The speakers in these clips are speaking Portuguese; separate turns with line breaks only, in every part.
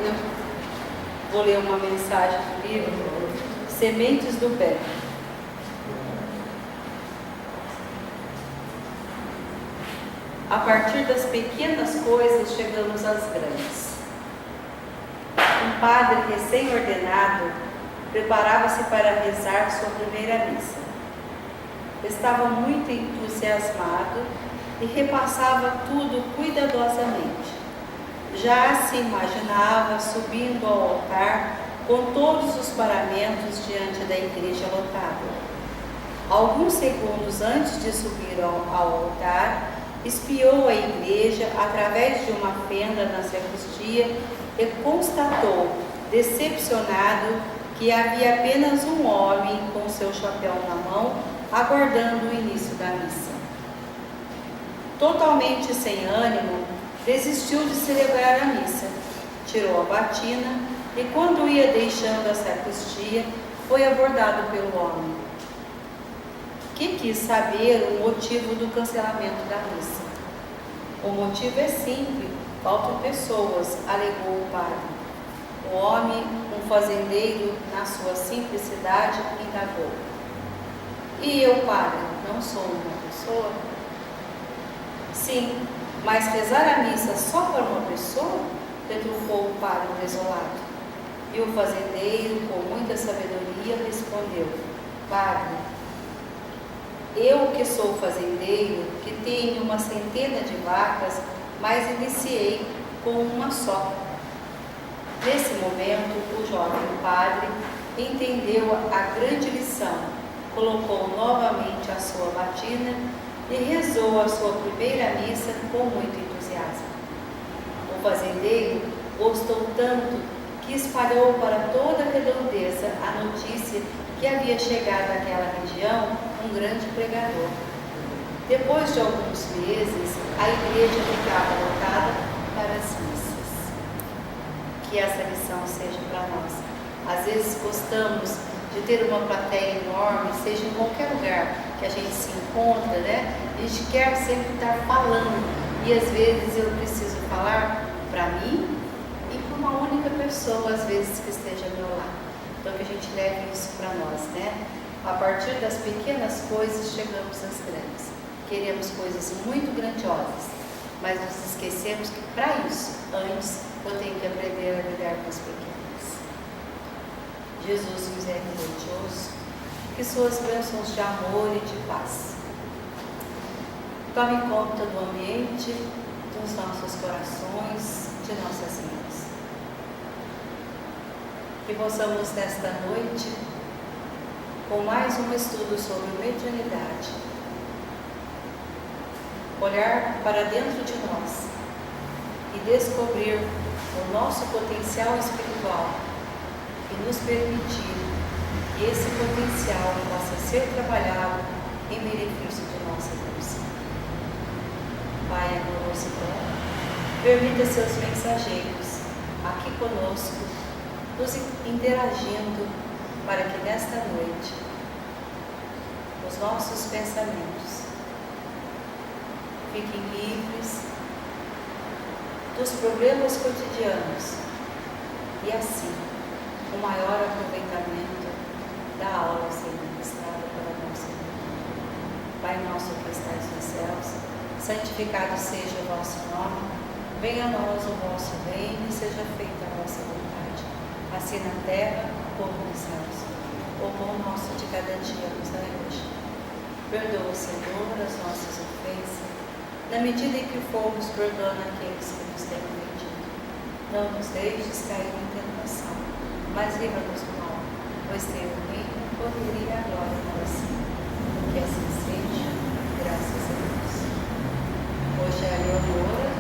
rápida. Vou ler uma mensagem do livro Sementes do Bem. A partir das pequenas coisas chegamos às grandes. Um padre recém-ordenado preparava-se para rezar sua primeira missa. Estava muito entusiasmado e repassava tudo cuidadosamente. Já se imaginava subindo ao altar com todos os paramentos diante da igreja lotada. Alguns segundos antes de subir ao altar, espiou a igreja através de uma fenda na sacristia e constatou, decepcionado, que havia apenas um homem com seu chapéu na mão, aguardando o início da missa. Totalmente sem ânimo, desistiu de celebrar a missa, tirou a batina e, quando ia deixando a sacristia, foi abordado pelo homem, que quis saber o motivo do cancelamento da missa. O motivo é simples, faltam pessoas, alegou o padre. O homem, um fazendeiro, na sua simplicidade, indagou: e eu, padre, não sou uma pessoa? Sim, mas rezar a missa só para uma pessoa? Retrufou o padre desolado. E o fazendeiro, com muita sabedoria, respondeu: padre, eu que sou fazendeiro, que tenho uma centena de vacas, mas iniciei com uma só. Nesse momento, o jovem padre entendeu a grande lição, colocou novamente a sua batina e rezou a sua primeira missa com muito entusiasmo. O fazendeiro gostou tanto que espalhou para toda a redondeza a notícia que havia chegado àquela região um grande pregador. Depois de alguns meses, a igreja ficava lotada para as missas. Que essa lição seja para nós. Às vezes gostamos de ter uma plateia enorme, seja em qualquer lugar que a gente se encontra, né? A gente quer sempre estar falando, e às vezes eu preciso falar para mim e para uma única pessoa, às vezes, que esteja ao meu lado. Então que a gente leve isso para nós, né? A partir das pequenas coisas chegamos às grandes. Queremos coisas muito grandiosas, mas nos esquecemos que para isso, antes, eu tenho que aprender a lidar com as pequenas. Jesus misericordioso, que suas bênçãos de amor e de paz tome conta do ambiente, dos nossos corações, de nossas mentes. Que possamos nesta noite, com mais um estudo sobre mediunidade, olhar para dentro de nós e descobrir o nosso potencial espiritual e nos permitir que esse potencial possa ser trabalhado em benefício de nossa evolução. Pai amoroso e bom, permita seus mensageiros aqui conosco, nos interagindo, para que nesta noite os nossos pensamentos fiquem livres dos problemas cotidianos e assim o maior aproveitamento da aula a ser ministrada pela nossa vida. Pai nosso que estais nos céus, santificado seja o vosso nome, venha a nós o vosso reino e seja feita a vossa vontade, assim na terra como nos céus. O pão nosso de cada dia nos dai hoje. Perdoa, Senhor, as nossas ofensas, na medida em que fomos perdoando aqueles que nos têm ofendido. Não nos deixes cair em tentação, mas livra-nos do mal, pois teu reino, o poder e a glória para sempre. Que assim seja, graças a Deus. Hoje é a Leonora,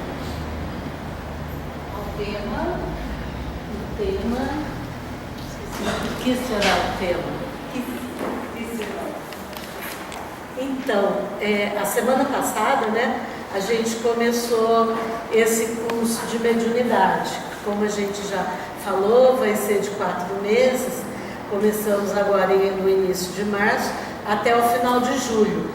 o tema,
O que será o tema? Então, a semana passada, né, a gente começou esse curso de mediunidade. Como a gente já falou, vai ser de 4 meses. Começamos agora no início de março até o final de julho.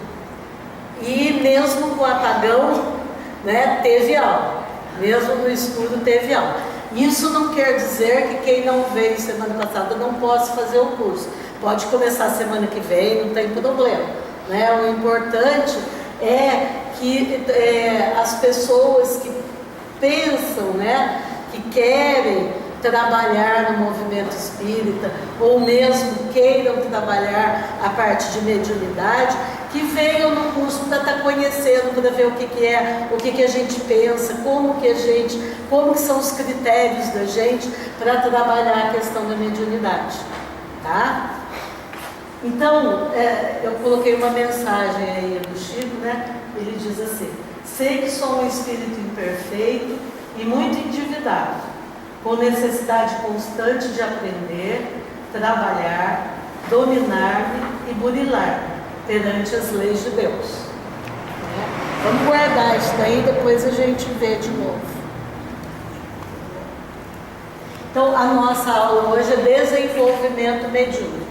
E mesmo com o apagão, né, teve aula. Mesmo no estudo teve aula. Isso não quer dizer que quem não veio semana passada não possa fazer o curso. Pode começar semana que vem, não tem problema, né? O importante é que as pessoas que pensam, né, que querem trabalhar no movimento espírita, ou mesmo queiram trabalhar a parte de mediunidade, que venham no curso para estar conhecendo, para ver o que é, o que a gente pensa, como que são os critérios da gente para trabalhar a questão da mediunidade, tá? Então, eu coloquei uma mensagem aí do Chico, né? Ele diz assim: sei que sou um espírito imperfeito e muito endividado, com necessidade constante de aprender, trabalhar, dominar-me e burilar-me perante as leis de Deus. Vamos guardar isso daí e depois a gente vê de novo. Então, a nossa aula hoje é desenvolvimento mediúnico.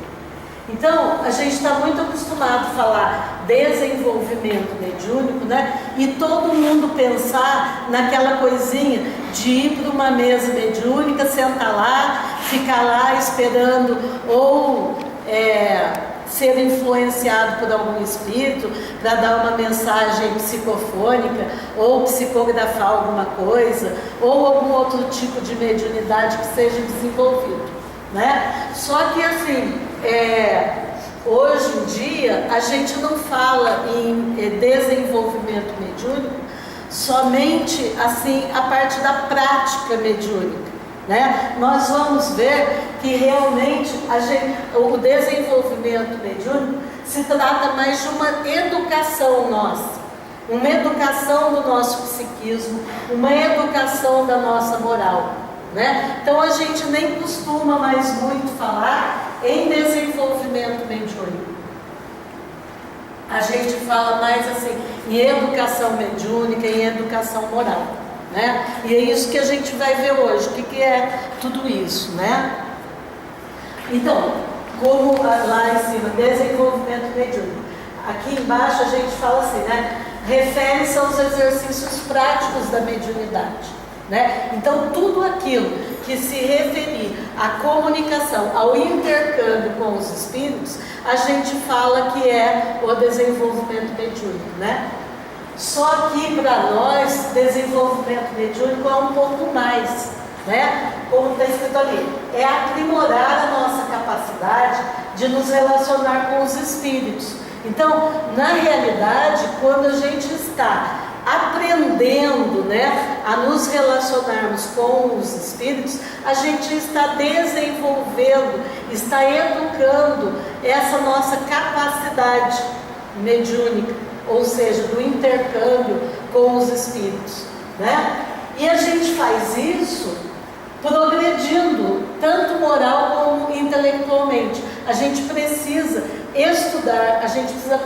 Então, a gente está muito acostumado a falar desenvolvimento mediúnico, né? E todo mundo pensar naquela coisinha de ir para uma mesa mediúnica, sentar lá, ficar lá esperando ou ser influenciado por algum espírito para dar uma mensagem psicofônica ou psicografar alguma coisa ou algum outro tipo de mediunidade que seja desenvolvido, né? Só que assim, hoje em dia a gente não fala em desenvolvimento mediúnico somente assim a parte da prática mediúnica, né? Nós vamos ver que realmente o desenvolvimento mediúnico se trata mais de uma educação nossa, uma educação do nosso psiquismo, uma educação da nossa moral, né? Então a gente nem costuma mais muito falar em desenvolvimento mediúnico. A gente fala mais assim em educação mediúnica, em educação moral, né? E é isso que a gente vai ver hoje, o que é tudo isso, né? Então, como lá em cima, desenvolvimento mediúnico. Aqui embaixo a gente fala assim, né? Refere-se aos exercícios práticos da mediunidade, né? Então, tudo aquilo que se referir à comunicação, ao intercâmbio com os espíritos, a gente fala que é o desenvolvimento mediúnico, né? Só que para nós, desenvolvimento mediúnico é um pouco mais, né? Como está escrito ali, é aprimorar a nossa capacidade de nos relacionar com os espíritos. Então, na realidade, quando a gente está aprendendo, né, a nos relacionarmos com os espíritos, a gente está desenvolvendo, está educando essa nossa capacidade mediúnica, ou seja, do intercâmbio com os espíritos, né? E a gente faz isso progredindo, tanto moral como intelectualmente. A gente precisa estudar, a gente precisa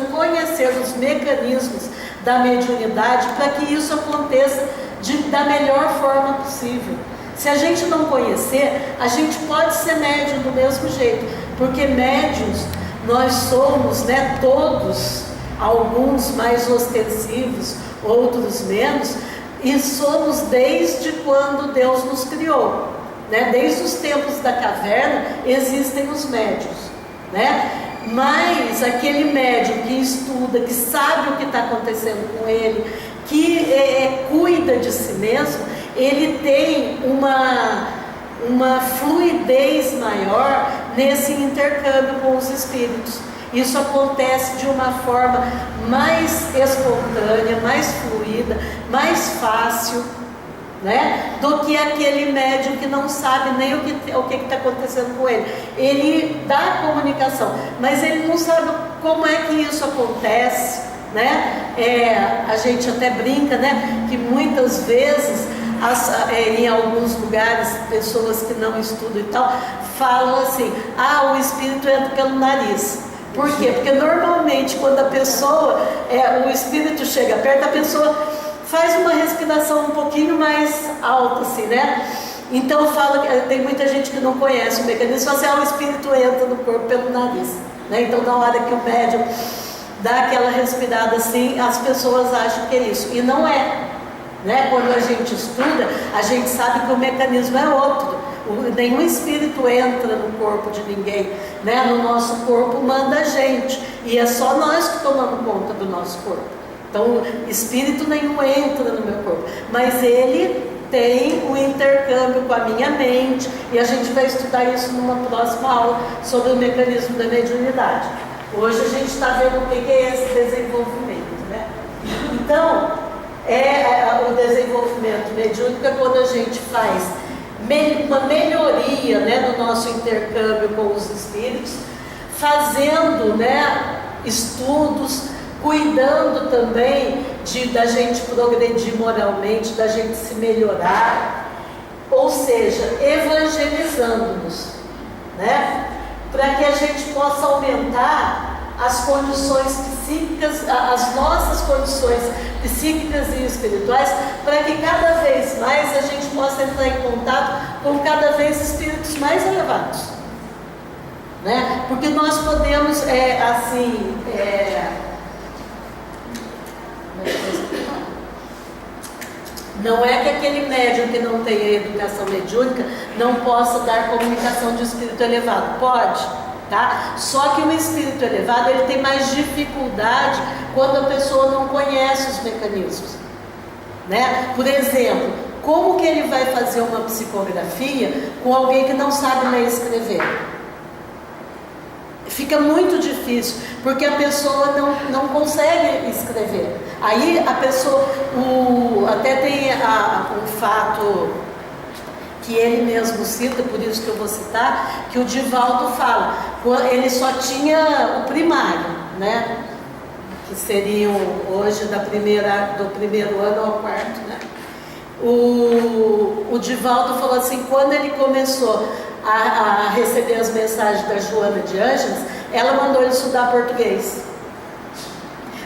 conhecer os mecanismos da mediunidade para que isso aconteça da melhor forma possível. Se a gente não conhecer, a gente pode ser médium do mesmo jeito, porque médiuns nós somos, né, todos, alguns mais ostensivos, outros menos, e somos desde quando Deus nos criou, né? Desde os tempos da caverna existem os médiuns, né? Mas aquele médium que estuda, que sabe o que está acontecendo com ele, que cuida de si mesmo, ele tem uma fluidez maior nesse intercâmbio com os espíritos. Isso acontece de uma forma mais espontânea, mais fluida, mais fácil, né, do que aquele médium que não sabe nem o que está acontecendo com ele. Ele dá a comunicação, mas ele não sabe como é que isso acontece, né? A gente até brinca, né, que muitas vezes em alguns lugares, pessoas que não estudam e tal, falam assim: o espírito entra pelo nariz. Por quê? Porque normalmente quando a pessoa, o espírito chega perto, a pessoa faz uma respiração um pouquinho mais alta, assim, né? Então tem muita gente que não conhece o mecanismo, fala assim: o espírito entra no corpo pelo nariz, né? Então na hora que o médium dá aquela respirada assim, as pessoas acham que é isso, e não é, né? Quando a gente estuda, a gente sabe que o mecanismo é outro. Nenhum espírito entra no corpo de ninguém, né? No nosso corpo manda a gente, e é só nós que tomamos conta do nosso corpo. Então, espírito nenhum entra no meu corpo, mas ele tem um intercâmbio com a minha mente, e a gente vai estudar isso numa próxima aula sobre o mecanismo da mediunidade. Hoje a gente está vendo o que é esse desenvolvimento, né? Então, o desenvolvimento mediúnico é quando a gente faz uma melhoria, né, no nosso intercâmbio com os espíritos, fazendo, né, estudos, cuidando também da gente progredir moralmente, da gente se melhorar, ou seja, evangelizando-nos, né, para que a gente possa aumentar as condições psíquicas, as nossas condições psíquicas e espirituais, para que cada vez mais a gente possa entrar em contato com cada vez espíritos mais elevados, né? Porque nós podemos, não é que aquele médium que não tenha educação mediúnica não possa dar comunicação de espírito elevado, pode. Tá? Só que o espírito elevado ele tem mais dificuldade quando a pessoa não conhece os mecanismos, né? Por exemplo, como que ele vai fazer uma psicografia com alguém que não sabe ler e escrever? Fica muito difícil, porque a pessoa não consegue escrever. Aí a pessoa, até tem um fato que ele mesmo cita, por isso que eu vou citar, que o Divaldo fala, ele só tinha o primário, né? Que seriam hoje do primeiro ano ao quarto, né? O Divaldo falou assim, quando ele começou a receber as mensagens da Joana de Ângeles, ela mandou ele estudar português.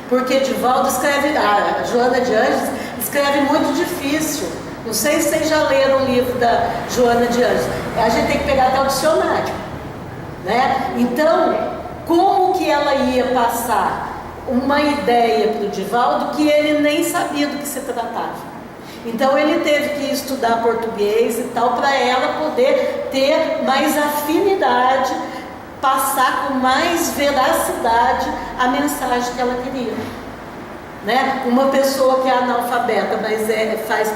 Porque Divaldo a Joana de Ângeles escreve muito difícil. Não sei se vocês já leram o livro da Joana de Ângeles. A gente tem que pegar até o dicionário, né? Então, como que ela ia passar uma ideia para o Divaldo que ele nem sabia do que se tratava? Então, ele teve que estudar português e tal, para ela poder ter mais afinidade, passar com mais veracidade a mensagem que ela queria. Né? Uma pessoa que é analfabeta, mas faz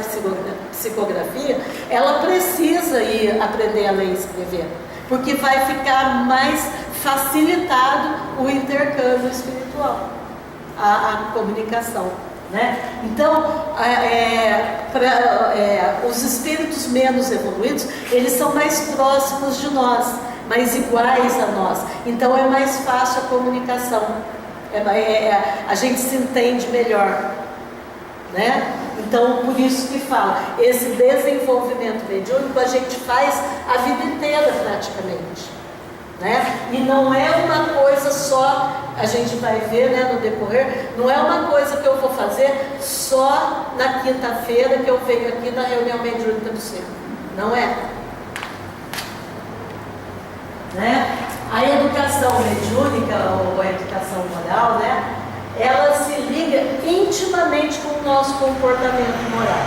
psicografia, ela precisa ir aprender a ler e escrever, porque vai ficar mais facilitado o intercâmbio espiritual, a comunicação, né? Então, os espíritos menos evoluídos, eles são mais próximos de nós, mais iguais a nós, então é mais fácil a comunicação. A gente se entende melhor, né? Então, por isso que fala, esse desenvolvimento mediúnico a gente faz a vida inteira praticamente, né? E não é uma coisa só, a gente vai ver, né, no decorrer, não é uma coisa que eu vou fazer só na quinta-feira que eu venho aqui na reunião mediúnica do centro, não é, né? A educação mediúnica, ou a educação moral, né, ela se liga intimamente com o nosso comportamento moral,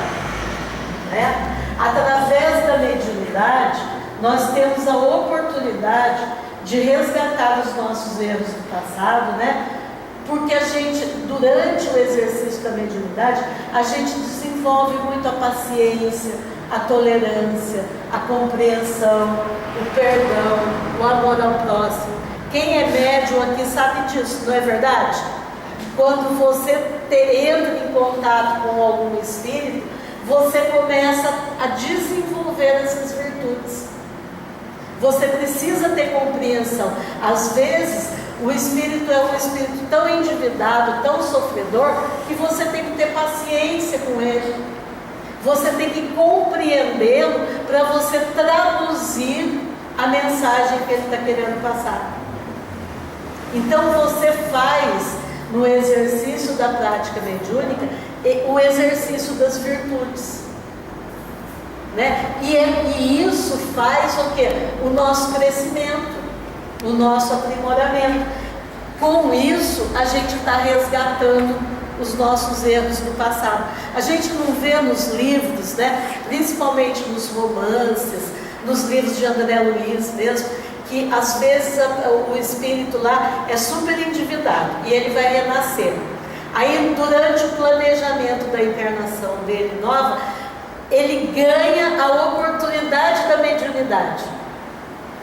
né? Através da mediunidade, nós temos a oportunidade de resgatar os nossos erros do passado, né? Porque a gente, durante o exercício da mediunidade, a gente desenvolve muito a paciência, a tolerância, a compreensão, o perdão, o amor ao próximo. Quem é médium aqui sabe disso, não é verdade? Quando você entra em contato com algum espírito, você começa a desenvolver essas virtudes. Você precisa ter compreensão. Às vezes, o espírito é um espírito tão endividado, tão sofredor, que você tem que ter paciência com ele. Você tem que compreendê-lo para você traduzir a mensagem que ele está querendo passar. Então você faz, no exercício da prática mediúnica, o exercício das virtudes, né? E isso faz o quê? O nosso crescimento, o nosso aprimoramento. Com isso, a gente está resgatando os nossos erros do passado. A gente não vê nos livros, né, principalmente nos romances, nos livros de André Luiz mesmo, que às vezes o espírito lá é super endividado e ele vai renascer. Aí durante o planejamento da encarnação dele nova, ele ganha a oportunidade da mediunidade.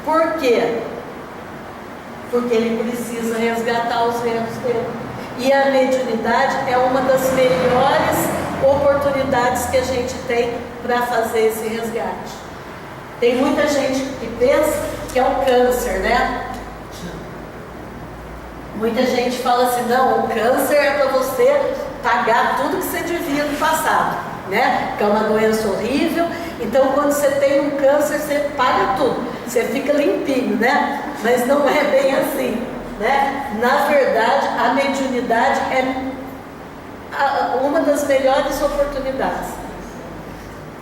Por quê? Porque ele precisa resgatar os erros dele. E a mediunidade é uma das melhores oportunidades que a gente tem para fazer esse resgate. Tem muita gente que pensa que é um câncer, né? Muita gente fala assim, não, o câncer é para você pagar tudo que você devia no passado, né? Que é uma doença horrível. Então, quando você tem um câncer, você paga tudo, você fica limpinho, né? Mas não é bem assim, né? Na verdade, a mediunidade é uma das melhores oportunidades,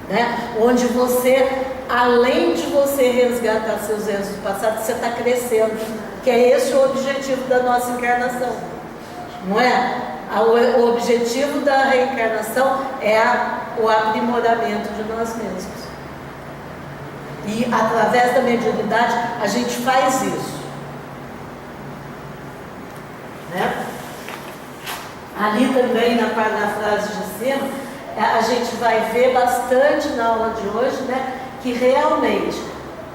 né? Onde você, além de você resgatar seus erros do passado, você está crescendo, que é esse o objetivo da nossa encarnação, não é? O objetivo da reencarnação é o aprimoramento de nós mesmos. E através da mediunidade a gente faz isso, né? Ali também na frase de cima, a gente vai ver bastante na aula de hoje, né, que realmente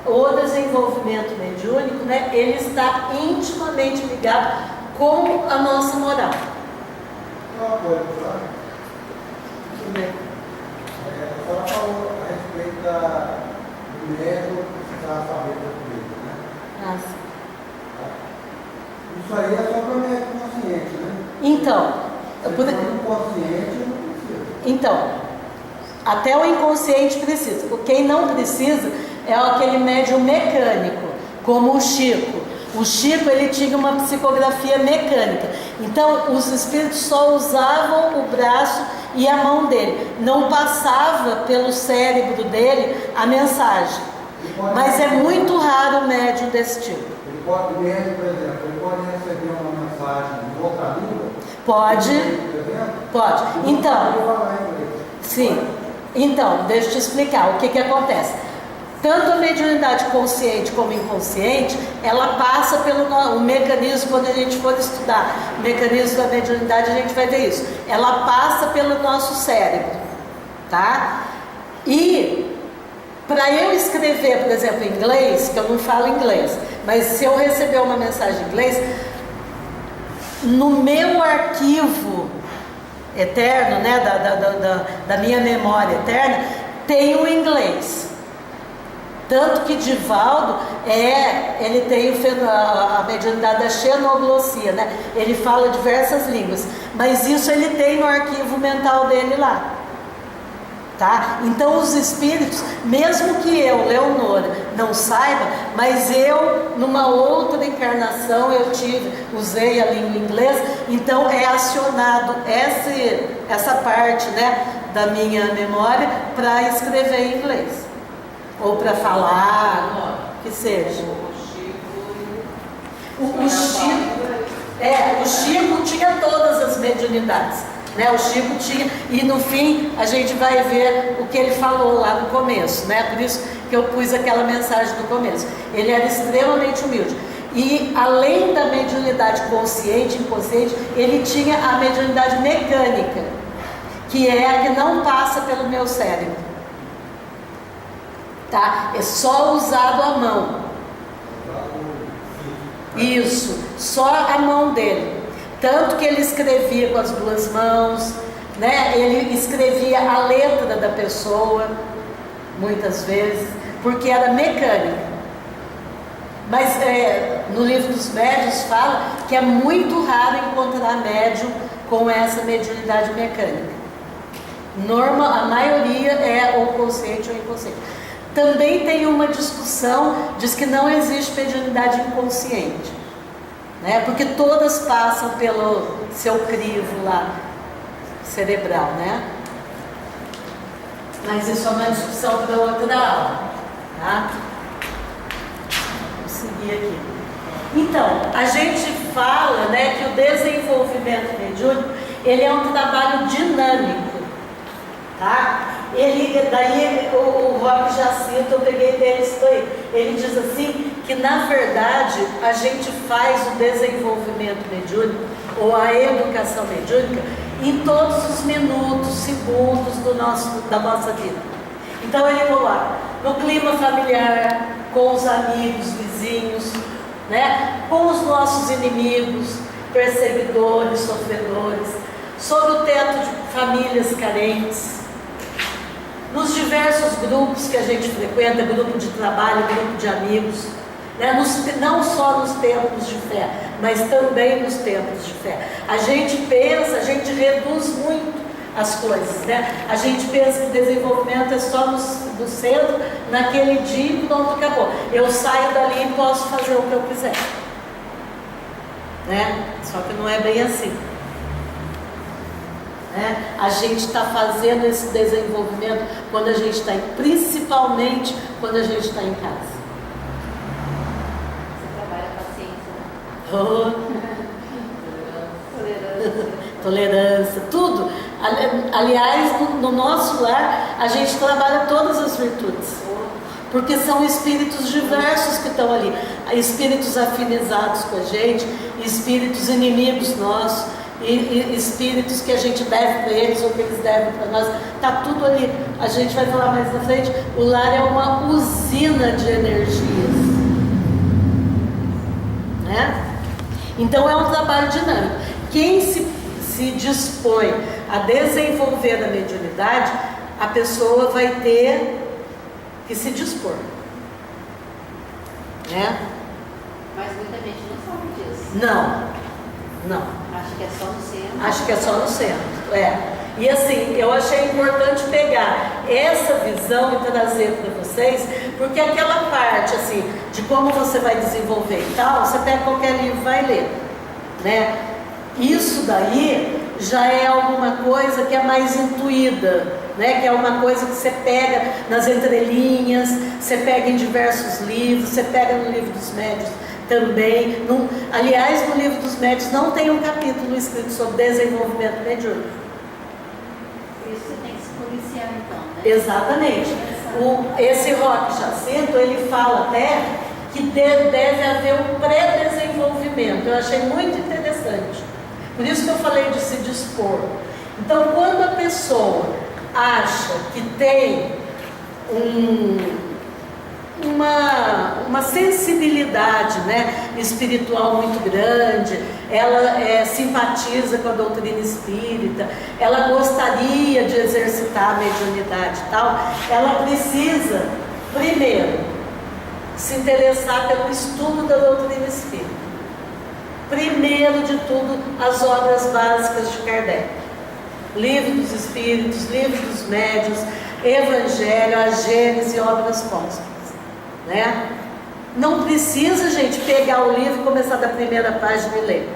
o desenvolvimento mediúnico, né, ele está intimamente ligado com a nossa moral.
Uma coisa, sabe? Tudo bem. A senhora falou a respeito do método da sabedoria política, né?
Ah, sim.
Isso aí é só para o método consciente, né?
Então,
inconsciente não precisa.
Então, até o inconsciente precisa. Quem não precisa é aquele médium mecânico, como o Chico. O Chico, ele tinha uma psicografia mecânica. Então, os espíritos só usavam o braço e a mão dele. Não passava pelo cérebro dele a mensagem. Mas é muito raro o médium desse tipo.
Ele pode, médium, por exemplo, ele pode receber uma mensagem em outra língua?
Pode. Pode. Então, sim. Então, deixa eu te explicar o que acontece. Tanto a mediunidade consciente como inconsciente, ela passa pelo o mecanismo, quando a gente for estudar o mecanismo da mediunidade, a gente vai ver isso. Ela passa pelo nosso cérebro, tá? E para eu escrever, por exemplo, em inglês, que eu não falo inglês, mas se eu receber uma mensagem em inglês, no meu arquivo eterno, né, da minha memória eterna, tem o inglês. Tanto que Divaldo ele tem a mediunidade da xenoglossia, né? Ele fala diversas línguas, mas isso ele tem no arquivo mental dele lá, tá? Então os espíritos, mesmo que eu, Leonora, não saiba, mas eu, numa outra encarnação, usei a língua inglesa, então é acionado essa parte, né, da minha memória para escrever em inglês. Ou para falar, que seja. O Chico tinha todas as mediunidades, né? O Chico tinha, e no fim a gente vai ver o que ele falou lá no começo, né? Por isso que eu pus aquela mensagem no começo. Ele era extremamente humilde. E além da mediunidade consciente e inconsciente, ele tinha a mediunidade mecânica, que é a que não passa pelo meu cérebro. Tá? É só usado a mão. Isso, só a mão dele. Tanto que ele escrevia com as duas mãos, né? Ele escrevia a letra da pessoa, muitas vezes, porque era mecânica. Mas no livro dos médiuns fala que é muito raro encontrar médium com essa mediunidade mecânica. A maioria é ou consciente ou inconsciente. Também tem uma discussão, diz que não existe mediunidade inconsciente, né? Porque todas passam pelo seu crivo lá, cerebral, né? Mas isso é uma discussão para outra aula, tá? Vou seguir aqui. Então, a gente fala, né, que o desenvolvimento mediúnico, ele é um trabalho dinâmico, tá? Daí o Rob Jacinto, eu peguei dele isso daí. Ele diz assim, que na verdade a gente faz o desenvolvimento mediúnico, ou a educação mediúnica, em todos os minutos, segundos da nossa vida. Então ele coloca no clima familiar, com os amigos, vizinhos, né? Com os nossos inimigos, perseguidores, sofredores, sob o teto de famílias carentes, nos diversos grupos que a gente frequenta, grupo de trabalho, grupo de amigos, né? Não só nos tempos de fé, mas também nos tempos de fé. A gente pensa, a gente reduz muito as coisas, né? A gente pensa que o desenvolvimento é só no centro, naquele dia e pronto, acabou. Eu saio dali e posso fazer o que eu quiser, né? Só que não é bem assim. A gente está fazendo esse desenvolvimento quando a gente está, principalmente quando a gente está em casa.
Você trabalha a paciência, né?
Tolerância, tudo. Aliás, no nosso lar, a gente trabalha todas as virtudes, porque são espíritos diversos que estão ali, espíritos afinizados com a gente, espíritos inimigos nossos, e espíritos que a gente deve para eles ou que eles devem para nós, está tudo ali. A gente vai falar mais na frente, o lar é uma usina de energias, né? Então é um trabalho dinâmico. Quem se dispõe a desenvolver a mediunidade, a pessoa vai ter que se dispor, né?
Mas muita gente não sabe disso.
Não.
Acho que é só no centro.
Acho que é só no centro, E assim, eu achei importante pegar essa visão e trazer para vocês, porque aquela parte assim, de como você vai desenvolver e tal, você pega qualquer livro e vai ler, né? Isso daí já é alguma coisa que é mais intuída, né? Que é uma coisa que você pega nas entrelinhas, você pega em diversos livros, você pega no Livro dos Médiuns também. Aliás, no Livro dos Médiuns não tem um capítulo escrito sobre desenvolvimento mediúnico.
Isso você tem que se policiar então, né?
Exatamente. Esse Rob Jacinto, ele fala até que deve haver um pré-desenvolvimento. Eu achei muito interessante. Por isso que eu falei de se dispor. Então, quando a pessoa acha que tem uma sensibilidade, né, espiritual muito grande, ela simpatiza com a doutrina espírita, ela gostaria de exercitar a mediunidade e tal, ela precisa, primeiro, se interessar pelo estudo da doutrina espírita. Primeiro de tudo, as obras básicas de Kardec. Livro dos Espíritos, Livro dos Médiuns, Evangelho, a Gênese e obras póstumas, né? Não precisa, gente, pegar o livro e começar da primeira página e ler,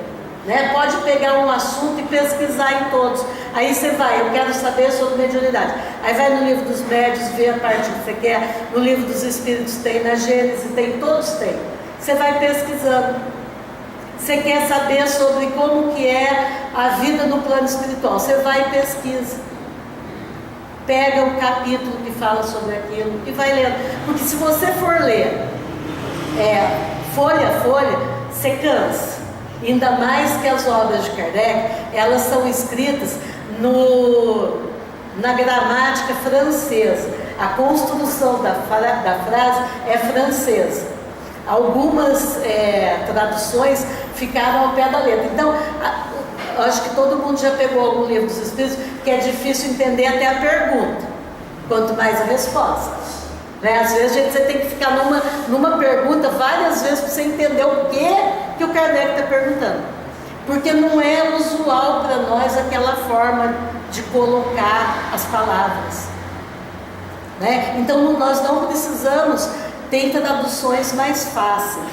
né? Pode pegar um assunto e pesquisar em todos. Aí você vai, eu quero saber sobre mediunidade. Aí vai no Livro dos Médiuns, vê a parte que você quer. No Livro dos Espíritos tem, na Gênese tem, todos tem. Você vai pesquisando. Você quer saber sobre como que é a vida no plano espiritual, você vai e pesquisa. Pega o capítulo que fala sobre aquilo e vai lendo. Porque se você for ler folha a folha, você cansa. Ainda mais que as obras de Kardec, elas são escritas na gramática francesa. A construção da frase é francesa. Algumas traduções ficaram ao pé da letra. Então, acho que todo mundo já pegou algum livro dos Espíritos, que é difícil entender até a pergunta, quanto mais a resposta, né? Às vezes você tem que ficar numa pergunta várias vezes para você entender o que o Kardec está perguntando, porque não é usual para nós aquela forma de colocar as palavras, né? Então nós não precisamos. Tem traduções mais fáceis,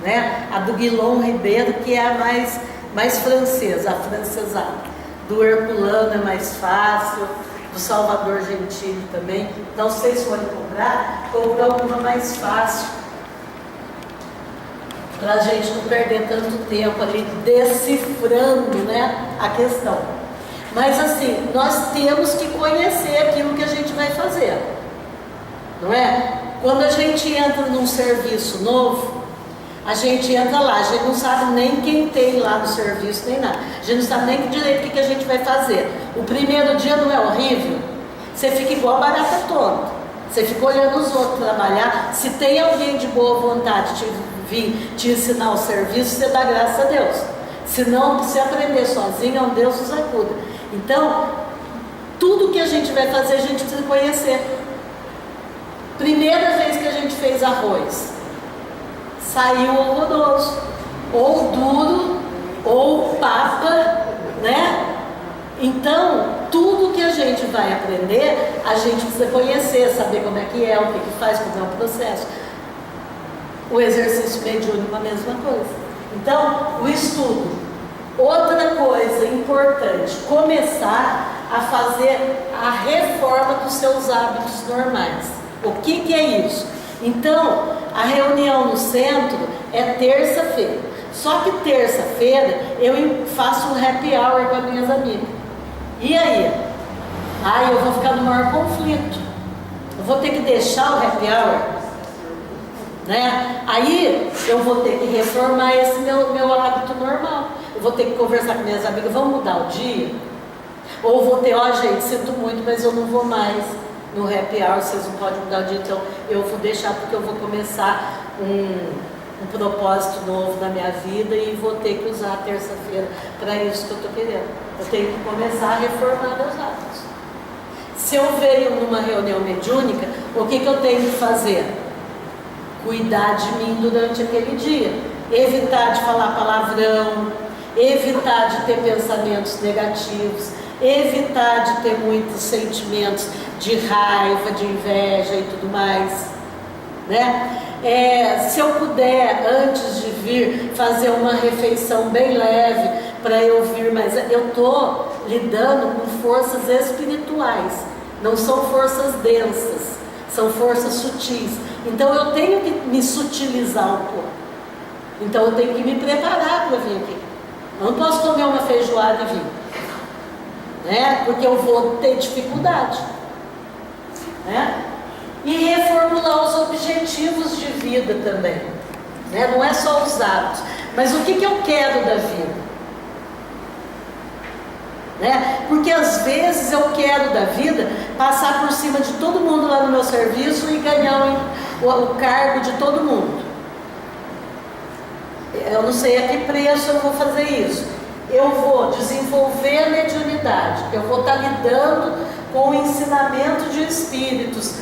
né? A do Guilom Ribeiro, que é a mais francesa, afrancesada. Do Herculano é mais fácil, do Salvador Gentili também. Não sei se pode comprar alguma mais fácil, para a gente não perder tanto tempo ali decifrando, né, a questão. Mas assim, nós temos que conhecer aquilo que a gente vai fazer, não é? Quando a gente entra num serviço novo, a gente entra lá, a gente não sabe nem quem tem lá no serviço, nem nada. A gente não sabe nem direito o que a gente vai fazer. O primeiro dia não é horrível? Você fica igual barata tonta. Você fica olhando os outros trabalhar. Se tem alguém de boa vontade de vir te ensinar o serviço, você dá graças a Deus. Se não, se aprender sozinho, um Deus nos acuda. Então, tudo que a gente vai fazer, a gente precisa conhecer. Primeira vez que a gente fez arroz, saiu horroroso, ou duro, ou papa, né? Então, tudo que a gente vai aprender, a gente precisa conhecer, saber como é, o que faz, como é o processo. O exercício mediúnico é a mesma coisa. Então, o estudo. Outra coisa importante, começar a fazer a reforma dos seus hábitos normais. O que é isso? Então, a reunião no centro é terça-feira. Só que terça-feira eu faço um happy hour com as minhas amigas. E aí? Eu vou ficar no maior conflito. Eu vou ter que deixar o happy hour, né? Aí eu vou ter que reformar esse meu hábito normal. Eu vou ter que conversar com minhas amigas, vamos mudar o dia? Ou vou ter, gente, sinto muito, mas eu não vou mais no happy hour, vocês não podem mudar o dia, então eu vou deixar porque eu vou começar um propósito novo na minha vida e vou ter que usar a terça-feira para isso que eu estou querendo. Eu tenho que começar a reformar meus hábitos. Se eu venho numa reunião mediúnica, o que eu tenho que fazer? Cuidar de mim durante aquele dia. Evitar de falar palavrão, evitar de ter pensamentos negativos, evitar de ter muitos sentimentos de raiva, de inveja e tudo mais, né? Se eu puder, antes de vir, fazer uma refeição bem leve para eu vir, mas eu estou lidando com forças espirituais, não são forças densas, são forças sutis. Então eu tenho que me sutilizar um pouco. Então eu tenho que me preparar para vir aqui. Eu não posso comer uma feijoada e vir, né? Porque eu vou ter dificuldade, né? E reformular os objetivos de vida também, né? Não é só os hábitos, mas o que eu quero da vida, né? Porque às vezes eu quero da vida passar por cima de todo mundo lá no meu serviço e ganhar o cargo de todo mundo. Eu não sei a que preço eu vou fazer isso. Eu vou desenvolver a mediunidade, eu vou estar lidando com o ensinamento de espíritos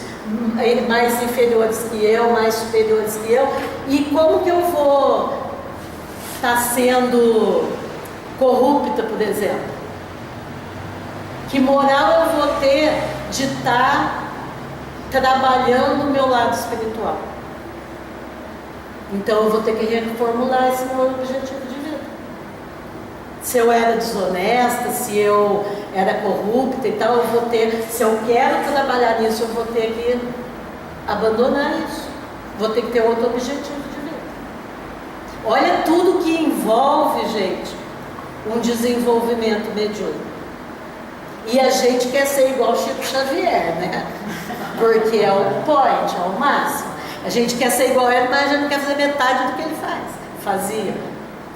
mais inferiores que eu, mais superiores que eu, e como que eu vou estar sendo corrupta, por exemplo? Que moral eu vou ter de estar trabalhando o meu lado espiritual? Então eu vou ter que reformular esse meu objetivo de vida. Se eu era desonesta, se eu era corrupta e tal, eu vou ter, se eu quero trabalhar nisso, eu vou ter que abandonar isso. Vou ter que ter outro objetivo de vida. Olha tudo que envolve, gente, um desenvolvimento mediúnico. E a gente quer ser igual Chico Xavier, né? Porque é o point, é o máximo. A gente quer ser igual a ele, mas a gente não quer fazer metade do que ele fazia,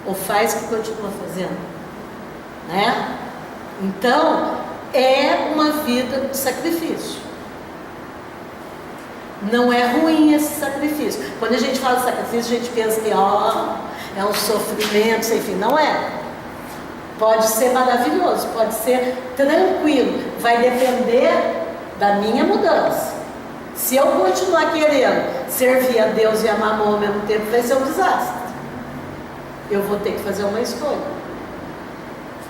ou faz que continua fazendo, né? Então, é uma vida de sacrifício. Não é ruim esse sacrifício. Quando a gente fala de sacrifício, a gente pensa que é um sofrimento, enfim, não é. Pode ser maravilhoso, pode ser tranquilo, vai depender da minha mudança. Se eu continuar querendo servir a Deus e a Mamon ao mesmo tempo, vai ser um desastre. Eu vou ter que fazer uma escolha,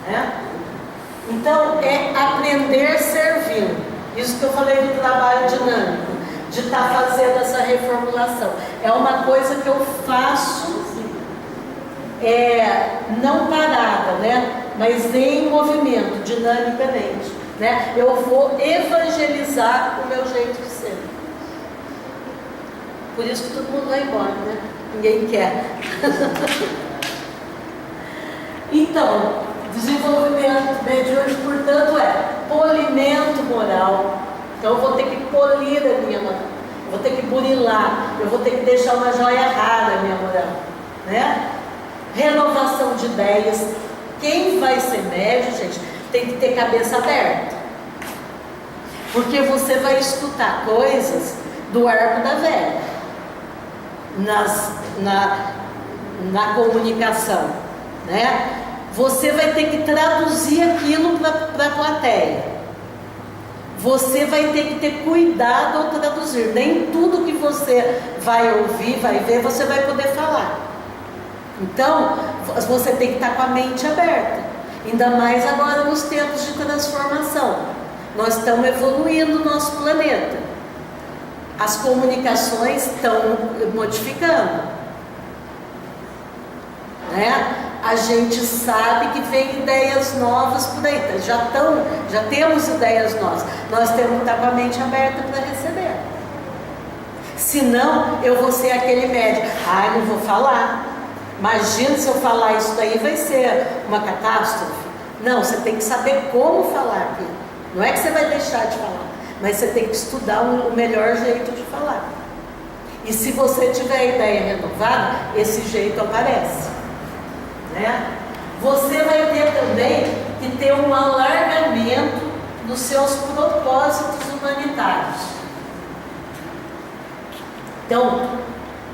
né? Então, é aprender servindo. Isso que eu falei do trabalho dinâmico, de estar fazendo essa reformulação. É uma coisa que eu faço, não parada, né? Mas em movimento, dinamicamente, né? Eu vou evangelizar o meu jeito de ser. Por isso que todo mundo vai embora, né? Ninguém quer. Então, Desenvolvimento mediúnico, portanto, é polimento moral. Então, eu vou ter que polir a minha moral, eu vou ter que burilar, eu vou ter que deixar uma joia rara a minha moral, né? Renovação de ideias. Quem vai ser médium, gente, tem que ter cabeça aberta, porque você vai escutar coisas do arco da velha na comunicação, né? Você vai ter que traduzir aquilo para a plateia. Você vai ter que ter cuidado ao traduzir. Nem tudo que você vai ouvir, vai ver, você vai poder falar. Então, você tem que estar com a mente aberta. Ainda mais agora nos tempos de transformação. Nós estamos evoluindo o nosso planeta. As comunicações estão modificando, né? A gente sabe que vem ideias novas por aí, já temos ideias novas. Nós temos que estar com a mente aberta para receber. Senão, eu vou ser aquele médico, não vou falar. Imagina se eu falar isso daí, vai ser uma catástrofe. Não, você tem que saber como falar aquilo. Não é que você vai deixar de falar, mas você tem que estudar o melhor jeito de falar. E se você tiver a ideia renovada, esse jeito aparece, né? Você vai ter também que ter um alargamento dos seus propósitos humanitários. Então,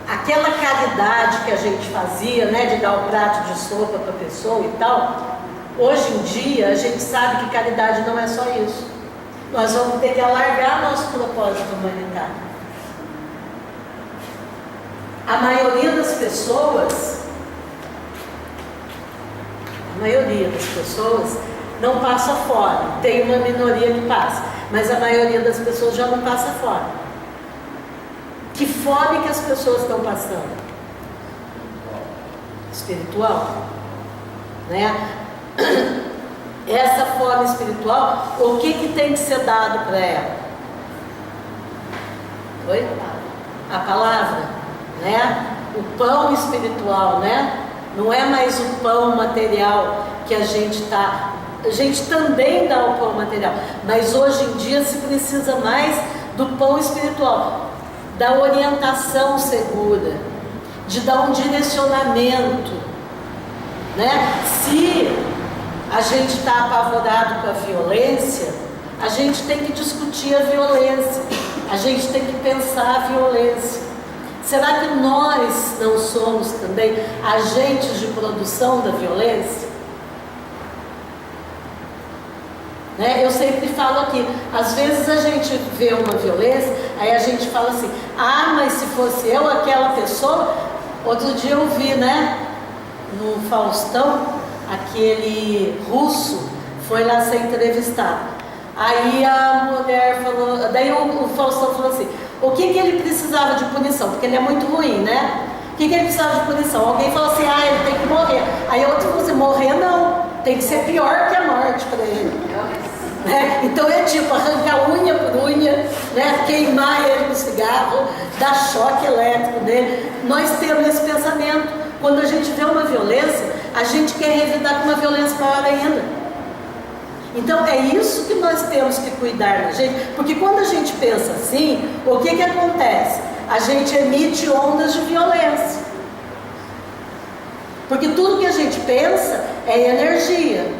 aquela caridade que a gente fazia, né, de dar o prato de sopa para a pessoa e tal, hoje em dia a gente sabe que caridade não é só isso. Nós vamos ter que alargar nosso propósito humanitário. A maioria das pessoas não passa fora. Tem uma minoria que passa, mas a maioria das pessoas já não passa fora. Que fome que as pessoas estão passando? Espiritual, né? Essa fome espiritual, o que tem que ser dado para ela? Oi? A palavra, né? O pão espiritual, né? Não é mais o pão material que a gente também dá o pão material, mas hoje em dia se precisa mais do pão espiritual, da orientação segura, de dar um direcionamento, né? Se a gente está apavorado com a violência, a gente tem que discutir a violência, a gente tem que pensar a violência. Será que nós não somos também agentes de produção da violência? Né? Eu sempre falo aqui, às vezes a gente vê uma violência, aí a gente fala assim, mas se fosse eu, aquela pessoa. Outro dia eu vi, né, no Faustão, aquele russo foi lá ser entrevistado. Aí a mulher falou, daí o Faustão falou assim, o que ele precisava de punição? Porque ele é muito ruim, né? O que ele precisava de punição? Alguém falou assim, ele tem que morrer. Aí outro falou assim, morrer não, tem que ser pior que a morte para ele. Né? Então é tipo, arrancar unha por unha, né? Queimar ele no cigarro, dar choque elétrico nele. Nós temos esse pensamento. Quando a gente vê uma violência, a gente quer revidar com uma violência maior ainda. Então é isso que nós temos que cuidar da gente, porque quando a gente pensa assim, o que acontece? A gente emite ondas de violência, porque tudo que a gente pensa é energia.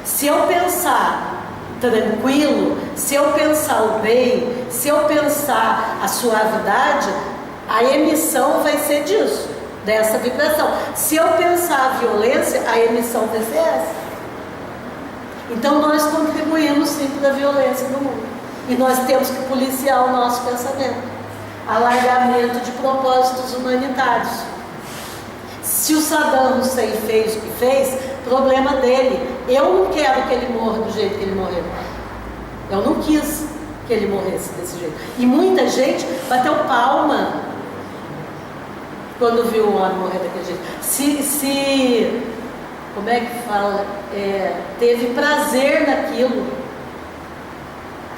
Se eu pensar tranquilo, se eu pensar o bem, se eu pensar a suavidade, a emissão vai ser disso, dessa vibração. Se eu pensar a violência, a emissão vai ser essa. Então nós contribuímos sim para a violência no mundo. E nós temos que policiar o nosso pensamento. Alargamento de propósitos humanitários. Se o Saddam Hussein fez o que fez, problema dele. Eu não quero que ele morra do jeito que ele morreu. Eu não quis que ele morresse desse jeito. E muita gente bateu palma quando viu o homem morrer daquele jeito. Como é que fala? Teve prazer naquilo.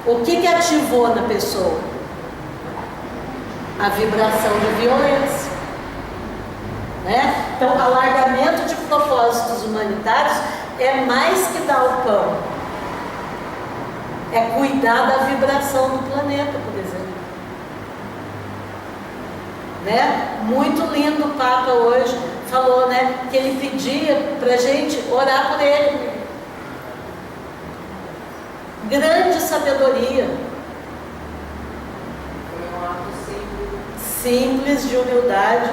O que ativou na pessoa? A vibração de violência, né? Então, alargamento de propósitos humanitários é mais que dar o pão. É cuidar da vibração do planeta, por exemplo. Né? Muito lindo o Papa hoje falou, né, que ele pedia para a gente orar por ele. Grande sabedoria.
Foi um ato
simples de humildade,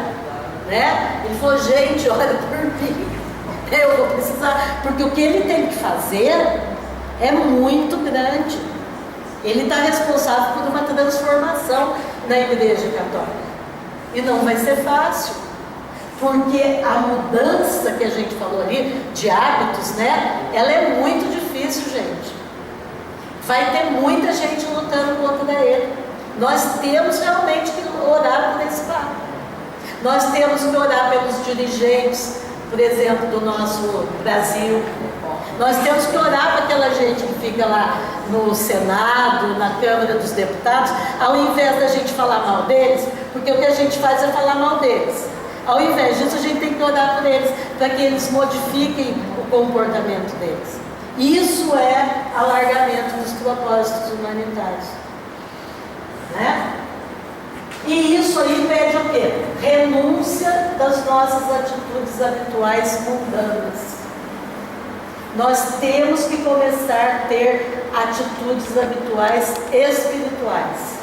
né? Ele falou, gente, olha por mim, eu vou precisar, porque o que ele tem que fazer é muito grande. Ele está responsável por uma transformação na Igreja Católica. E não vai ser fácil, porque a mudança que a gente falou ali, de hábitos, né? Ela é muito difícil, gente. Vai ter muita gente lutando contra ele. Nós temos realmente que orar por esse papo. Nós temos que orar pelos dirigentes, por exemplo, do nosso Brasil. Nós temos que orar para aquela gente que fica lá no Senado, na Câmara dos Deputados, ao invés da gente falar mal deles, porque o que a gente faz é falar mal deles. Ao invés disso, a gente tem que orar por eles, para que eles modifiquem o comportamento deles. Isso é alargamento dos propósitos humanitários. Né? E isso aí pede o quê? Renúncia das nossas atitudes habituais mundanas. Nós temos que começar a ter atitudes habituais espirituais.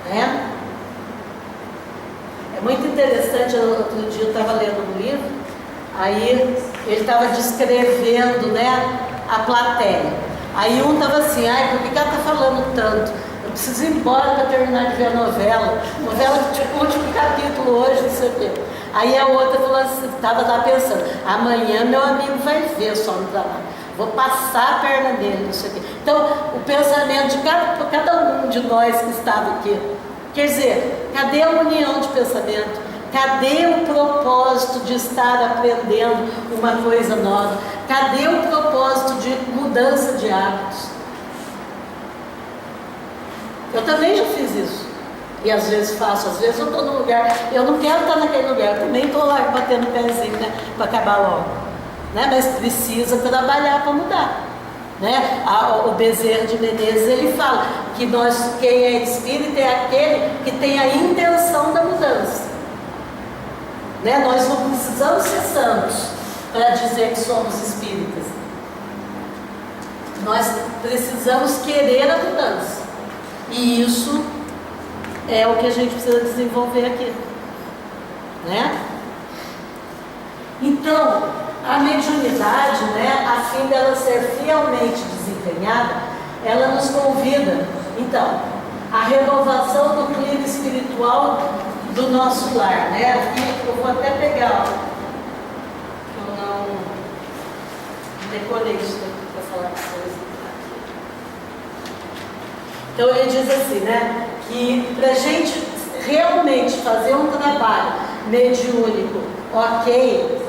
Né? É muito interessante, outro dia eu estava lendo um livro, aí ele estava descrevendo, né, a plateia. Aí um estava assim, ai, por que ela está falando tanto? Eu preciso ir embora para terminar de ver a novela. Novela tipo, o último capítulo hoje, não sei o quê. Aí a outra falou assim, estava lá pensando, amanhã meu amigo vai ver só no trabalho. Vou passar a perna dele, não sei o quê. Então, o pensamento de cada um de nós que estava aqui, quer dizer, cadê a união de pensamento? Cadê o propósito de estar aprendendo uma coisa nova? Cadê o propósito de mudança de hábitos? Eu também já fiz isso. E às vezes faço, às vezes eu estou num lugar, eu não quero estar naquele lugar, eu também estou lá batendo o pezinho, né, para acabar logo. Né? Mas precisa trabalhar para mudar. Né? O Bezerra de Menezes, ele fala que quem é espírita é aquele que tem a intenção da mudança. Né? Nós não precisamos ser santos para dizer que somos espíritas. Nós precisamos querer a mudança. E isso é o que a gente precisa desenvolver aqui. Né? Então, a mediunidade, né, a fim dela ser fielmente desempenhada, ela nos convida, então, a renovação do clima espiritual do nosso lar, né? Aqui eu vou até pegar, eu não decorei isso daqui para falar com vocês. Então ele diz assim, né, que para a gente realmente fazer um trabalho mediúnico, ok,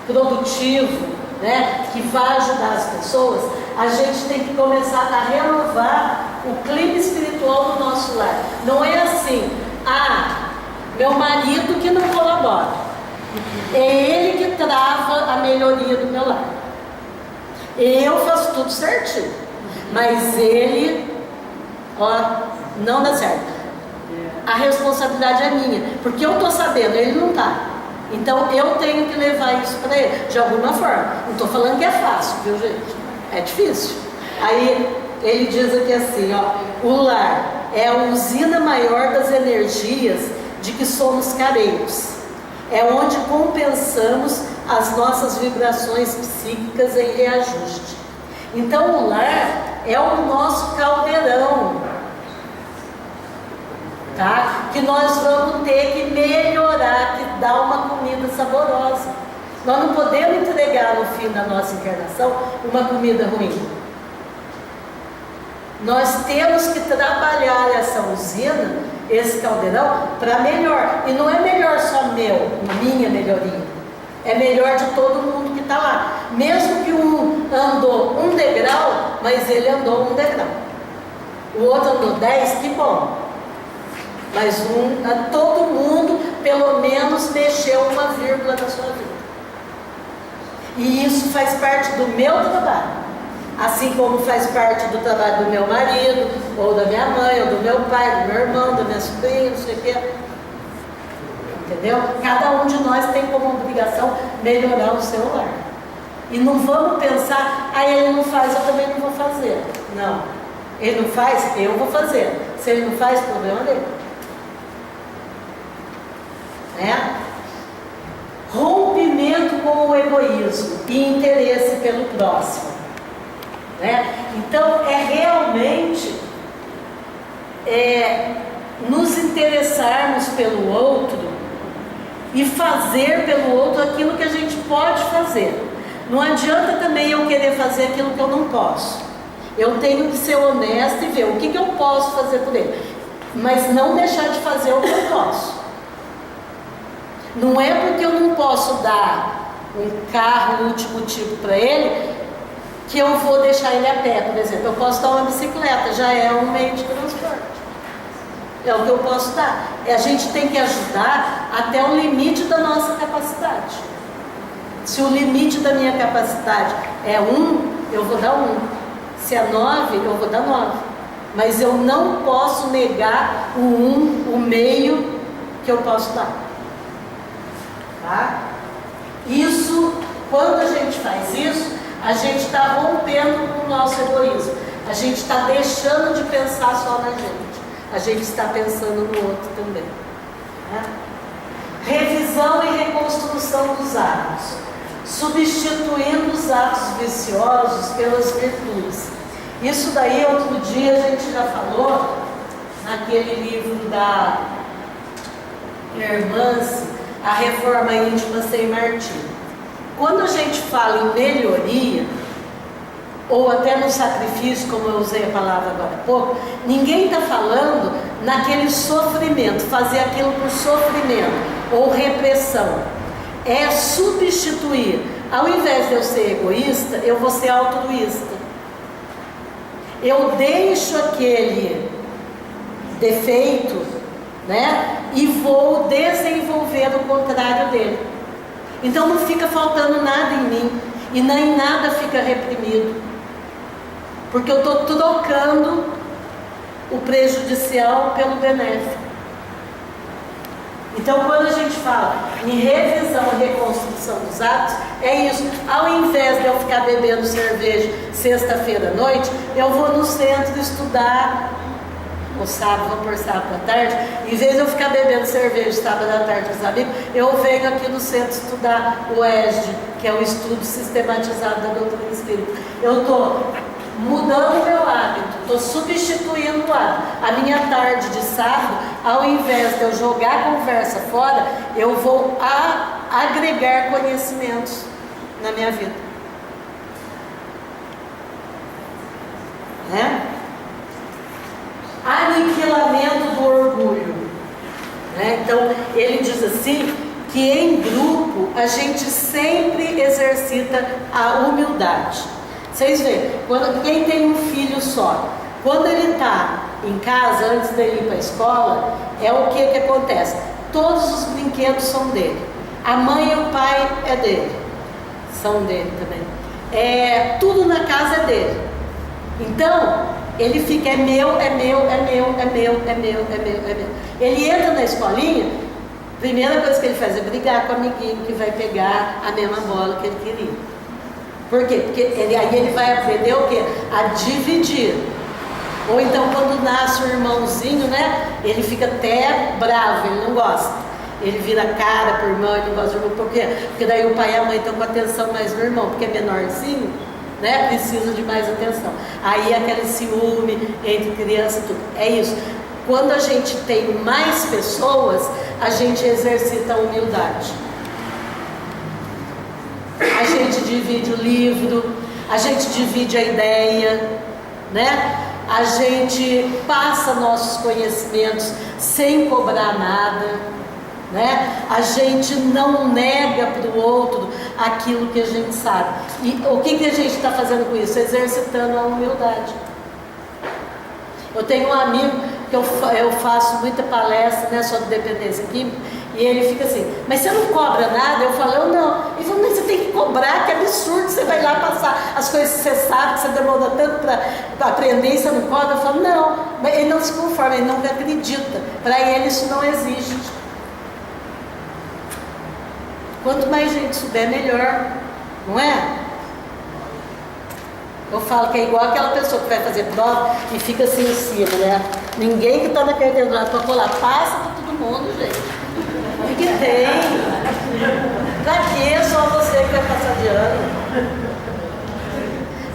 produtivo, né, que vai ajudar as pessoas, a gente tem que começar a renovar o clima espiritual do nosso lar. Não é assim, meu marido que não colabora, é ele que trava a melhoria do meu lar. Eu faço tudo certinho, mas ele, não dá certo. A responsabilidade é minha, porque eu estou sabendo, ele não está. Então eu tenho que levar isso para ele, de alguma forma. Não estou falando que é fácil, viu, gente? É difícil. Aí ele diz aqui assim, o lar é a usina maior das energias de que somos carentes. É onde compensamos as nossas vibrações psíquicas em reajuste. Então o lar é o nosso caldeirão, tá? Que nós vamos ter que melhorar, que dá uma comida saborosa. Nós não podemos entregar no fim da nossa encarnação uma comida ruim. Nós temos que trabalhar essa usina, esse caldeirão, para melhor. E não é melhor só minha melhoria. É melhor de todo mundo que está lá. Mesmo que um andou 1 degrau, mas ele andou 1 degrau. O outro andou 10, que bom. mas todo mundo pelo menos mexeu uma vírgula na sua vida. E isso faz parte do meu trabalho, assim como faz parte do trabalho do meu marido, ou da minha mãe, ou do meu pai, do meu irmão, da minha sobrinha, não sei o quê. Entendeu? Cada um de nós tem como obrigação melhorar o seu lar. E não vamos pensar, ele não faz, eu também não vou fazer. Não. Ele não faz, eu vou fazer. Se ele não faz, problema dele. Rompimento com o egoísmo e interesse pelo próximo. Então, realmente nos interessarmos pelo outro e fazer pelo outro aquilo que a gente pode fazer. Não adianta também eu querer fazer aquilo que eu não posso. Eu tenho que ser honesta e ver o que eu posso fazer por ele, mas não deixar de fazer o que eu posso. Não é porque eu não posso dar um carro último tipo para ele que eu vou deixar ele a pé, por exemplo. Eu posso dar uma bicicleta, já é um meio de transporte. É o que eu posso dar. A gente tem que ajudar até o limite da nossa capacidade. Se o limite da minha capacidade é 1, eu vou dar 1. Se é 9, eu vou dar 9. Mas eu não posso negar o 1, o meio que eu posso dar. Tá? Isso, quando a gente faz isso, a gente está rompendo com o nosso egoísmo. A gente está deixando de pensar só na gente. A gente está pensando no outro também. Tá? Revisão e reconstrução dos hábitos. Substituindo os atos viciosos pelas virtudes. Isso daí, outro dia, a gente já falou naquele livro da Hermance, A Reforma Íntima Sem Martírio. Quando a gente fala em melhoria, ou até no sacrifício, como eu usei a palavra agora há pouco, ninguém está falando naquele sofrimento, fazer aquilo por sofrimento ou repressão. É substituir. Ao invés de eu ser egoísta, eu vou ser altruísta. Eu deixo aquele defeito, e vou desenvolver o contrário dele. Então não fica faltando nada em mim e nem nada fica reprimido, porque eu estou trocando o prejudicial pelo benéfico. Então, quando a gente fala em revisão e reconstrução dos atos, é isso. Ao invés de eu ficar bebendo cerveja sexta-feira à noite, eu vou no centro estudar, ou sábado, vou por sábado à tarde. Em vez de eu ficar bebendo cerveja sábado à tarde com os amigos, eu venho aqui no centro estudar o ESD, que é o estudo sistematizado da doutrina espírita. Eu estou mudando o meu hábito, estou substituindo o hábito. A minha tarde de sábado, ao invés de eu jogar a conversa fora, eu vou agregar conhecimentos na minha vida. Aniquilamento do orgulho. Então, ele diz assim, que em grupo a gente sempre exercita a humildade. Vocês veem, quem tem um filho só, quando ele está em casa, antes dele ir para a escola, é o que acontece? Todos os brinquedos são dele. A mãe e o pai é dele. São dele também. Tudo na casa é dele. Então, ele fica, é meu. Ele entra na escolinha, primeira coisa que ele faz é brigar com o amiguinho que vai pegar a mesma bola que ele queria. Por quê? Porque aí ele vai aprender o quê? A dividir. Ou então quando nasce o irmãozinho, ele fica até bravo, ele não gosta. Ele vira cara pro irmão, ele não gosta do irmão. Por quê? Porque daí o pai e a mãe estão com atenção mais no irmão, porque é menorzinho, precisa de mais atenção. Aí aquele ciúme entre criança e tudo. É isso. Quando a gente tem mais pessoas, a gente exercita a humildade. A gente divide o livro, a gente divide a ideia, a gente passa nossos conhecimentos sem cobrar nada, a gente não nega para o outro aquilo que a gente sabe. E o que a gente está fazendo com isso? Exercitando a humildade. Eu tenho um amigo que eu faço muita palestra, né, sobre dependência química, e ele fica assim, mas você não cobra nada? Eu falo, eu não. Ele falou, mas você tem que cobrar, que absurdo, você vai lá passar as coisas que você sabe, que você demora tanto para aprender e você não cobra. Eu falo, não, mas ele não se conforma, ele não acredita, para ele isso não existe. Quanto mais gente souber, melhor, não é? Eu falo que é igual aquela pessoa que vai fazer prova e fica assim em cima, né? Ninguém que está na carteira para colar, passa para todo mundo, gente. O que tem? Pra quê? Só você que vai passar de ano.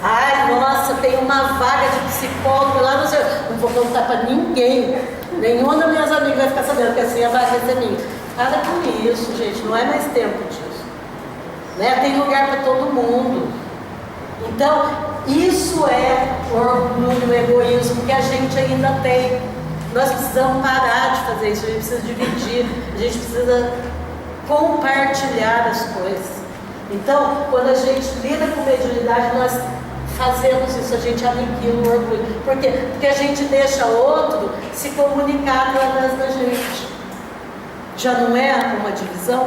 Ai, nossa, tem uma vaga de psicólogo lá no seu. Não vou contar para ninguém. Nenhuma das minhas amigas vai ficar sabendo que assim a vaga vai ser minha. Para com isso, gente, não é mais tempo disso. Né? Tem lugar para todo mundo. Então, isso é orgulho, egoísmo que a gente ainda tem. Nós precisamos parar de fazer isso, a gente precisa dividir, a gente precisa compartilhar as coisas. Então, quando a gente lida com mediunidade, nós fazemos isso, a gente aniquila o orgulho. Por quê? Porque a gente deixa outro se comunicar através da gente. Já não é uma divisão?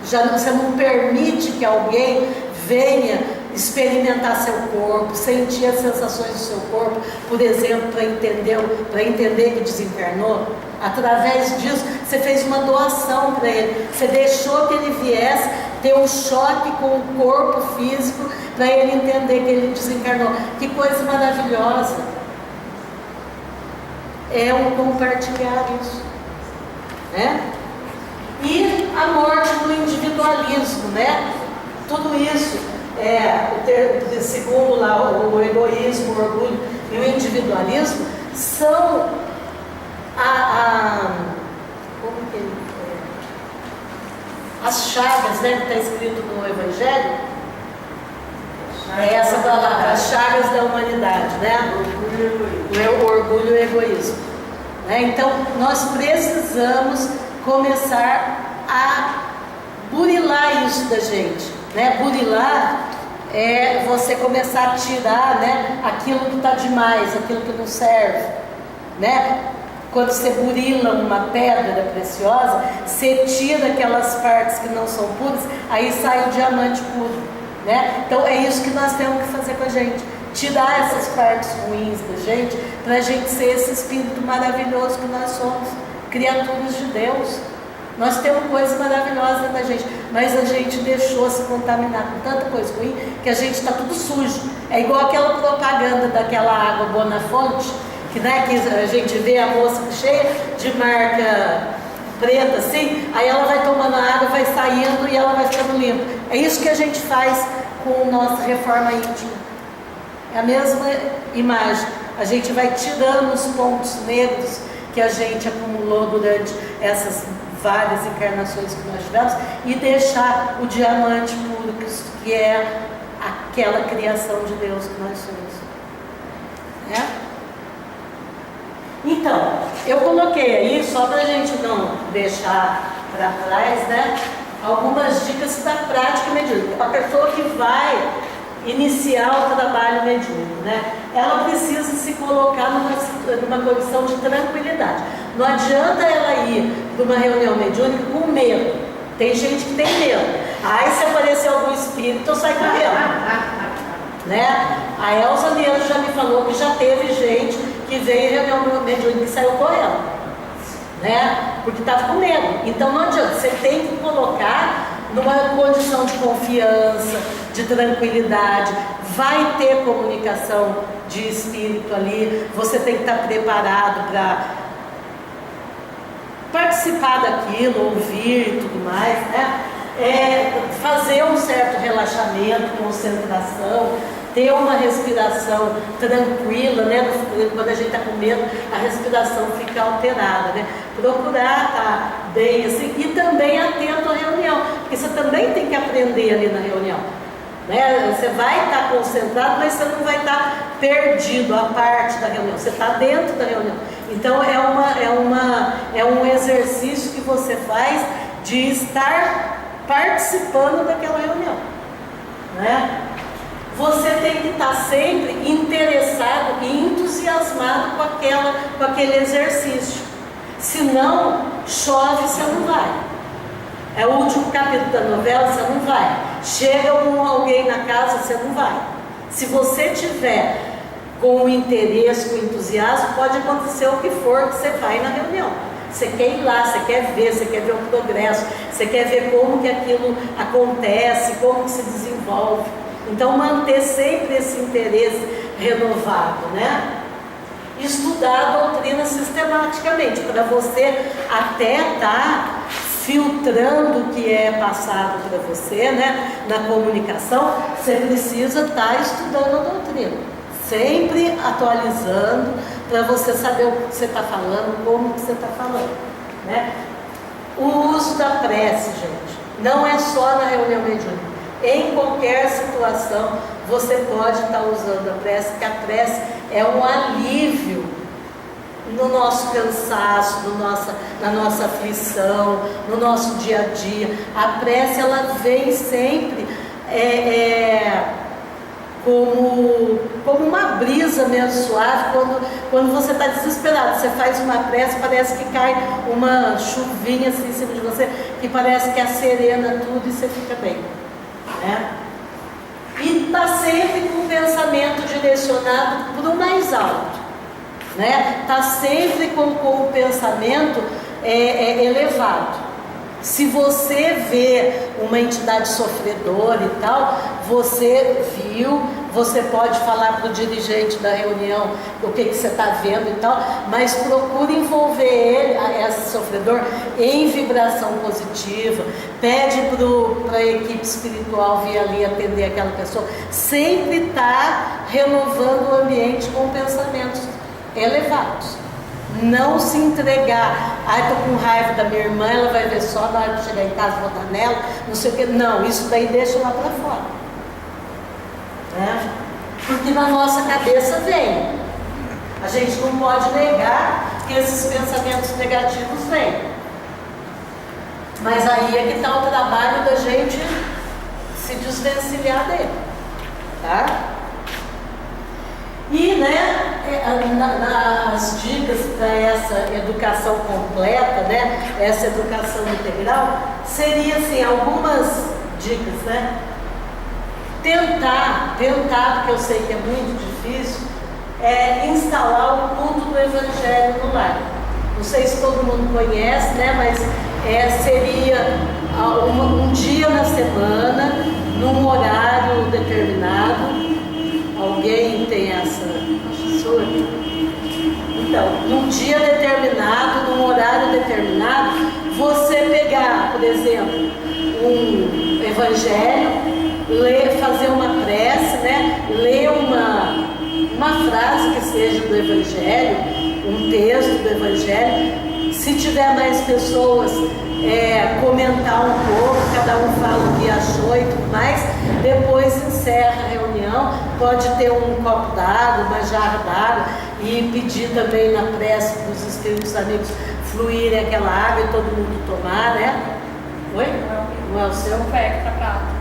Você não permite que alguém venha experimentar seu corpo, sentir as sensações do seu corpo, por exemplo, para entender que desencarnou. Através disso, você fez uma doação para ele, você deixou que ele viesse ter um choque com o corpo físico, para ele entender que ele desencarnou. Que coisa maravilhosa! É um compartilhar isso, né? E a morte do individualismo, né? Tudo isso. Segundo lá o egoísmo, o orgulho e o individualismo são como que as chagas, né, que está escrito no Evangelho, é essa palavra, as chagas da humanidade, né? O orgulho e o egoísmo, né? Então nós precisamos começar a burilar isso da gente, né? Burilar é você começar a tirar, né, aquilo que está demais, aquilo que não serve, né? Quando você burila uma pedra preciosa, você tira aquelas partes que não são puras, aí sai o diamante puro, né? Então é isso que nós temos que fazer com a gente, tirar essas partes ruins da gente, para a gente ser esse espírito maravilhoso que nós somos, criaturas de Deus. Nós temos coisas maravilhosas da gente, mas a gente deixou se contaminar com tanta coisa ruim que a gente está tudo sujo. É igual aquela propaganda daquela água boa na fonte, que, né, que a gente vê a moça cheia de marca preta assim, aí ela vai tomando a água, vai saindo e ela vai ficando limpa. É isso que a gente faz com a nossa reforma íntima. É a mesma imagem. A gente vai tirando os pontos negros que a gente acumulou durante essas várias encarnações que nós tivemos e deixar o diamante puro, que é aquela criação de Deus que nós somos, né? Então, eu coloquei aí, só para a gente não deixar para trás, né, algumas dicas da prática mediúnica. A pessoa que vai iniciar o trabalho mediúnico, né, ela precisa se colocar numa condição de tranquilidade. Não adianta ela ir para uma reunião mediúnica com medo. Tem gente que tem medo. Aí se aparecer algum espírito, eu saio correndo. Né? A Elza Leandro já me falou que já teve gente que veio em reunião mediúnica e saiu correndo, né? Porque estava com medo. Então não adianta, você tem que colocar numa condição de confiança, de tranquilidade. Vai ter comunicação de espírito ali, você tem que estar preparado para participar daquilo, ouvir e tudo mais, né? Fazer um certo relaxamento, concentração, ter uma respiração tranquila, né? Quando a gente está com medo, a respiração fica alterada, né? Procurar estar bem assim e também atento à reunião, porque você também tem que aprender ali na reunião, né? Você vai estar concentrado, mas você não vai estar perdido à parte da reunião, você está dentro da reunião. Então é um exercício que você faz de estar participando daquela reunião, né? você tem que estar sempre interessado e entusiasmado com aquele exercício. Se não, chove, você não vai. É o último capítulo da novela, você não vai. Chega alguém na casa, você não vai. Se você tiver com o interesse, com o entusiasmo, pode acontecer o que for que você vai na reunião. Você quer ir lá, você quer ver o progresso, você quer ver como que aquilo acontece, como que se desenvolve. Então, manter sempre esse interesse renovado, né? Estudar a doutrina sistematicamente, para você até estar filtrando o que é passado para você, né? Na comunicação, você precisa estar estudando a doutrina, sempre atualizando, para você saber o que você está falando, como que você está falando, né? O uso da prece, gente, não é só na reunião mediúnica. Em qualquer situação, você pode estar usando a prece, porque a prece é um alívio no nosso cansaço, na nossa aflição, no nosso dia a dia. A prece, ela vem sempre como uma brisa meio suave. Quando você está desesperado, você faz uma prece, parece que cai uma chuvinha assim em cima de você, que parece que acerena tudo e você fica bem, né? E está sempre com o pensamento direcionado para o mais alto, né? Está sempre com o pensamento elevado. Se você vê uma entidade sofredora e tal, você viu, você pode falar para o dirigente da reunião o que você está vendo e tal, mas procure envolver ele, esse sofredor, em vibração positiva. Pede para a equipe espiritual vir ali atender aquela pessoa. Sempre está renovando o ambiente com pensamentos elevados. Não se entregar, estou com raiva da minha irmã, ela vai ver só na hora de chegar em casa, votar nela, não sei o que. Não, isso daí deixa lá para fora, né? Porque na nossa cabeça vem. A gente não pode negar que esses pensamentos negativos vêm. Mas aí é que está o trabalho da gente se desvencilhar dele, tá? E, né, as dicas para essa educação completa, né, essa educação integral, seria assim, algumas dicas, né? Tentar, porque eu sei que é muito difícil, instalar o culto do Evangelho no lar. Não sei se todo mundo conhece, né, mas seria um dia na semana, num horário determinado. Alguém tem essa sua? Então, num dia determinado, num horário determinado, você pegar, por exemplo, um evangelho, fazer uma prece, né? Ler uma frase que seja do evangelho, um texto do evangelho. Se tiver mais pessoas, comentar um pouco, cada um fala o que achou e tudo mais. Depois encerra a reunião, pode ter um copo d'água, uma jarra d'água, e pedir também na prece para os espíritos amigos fluírem aquela água e todo mundo tomar, né? Oi? Não é o seu?
Foi extra prato.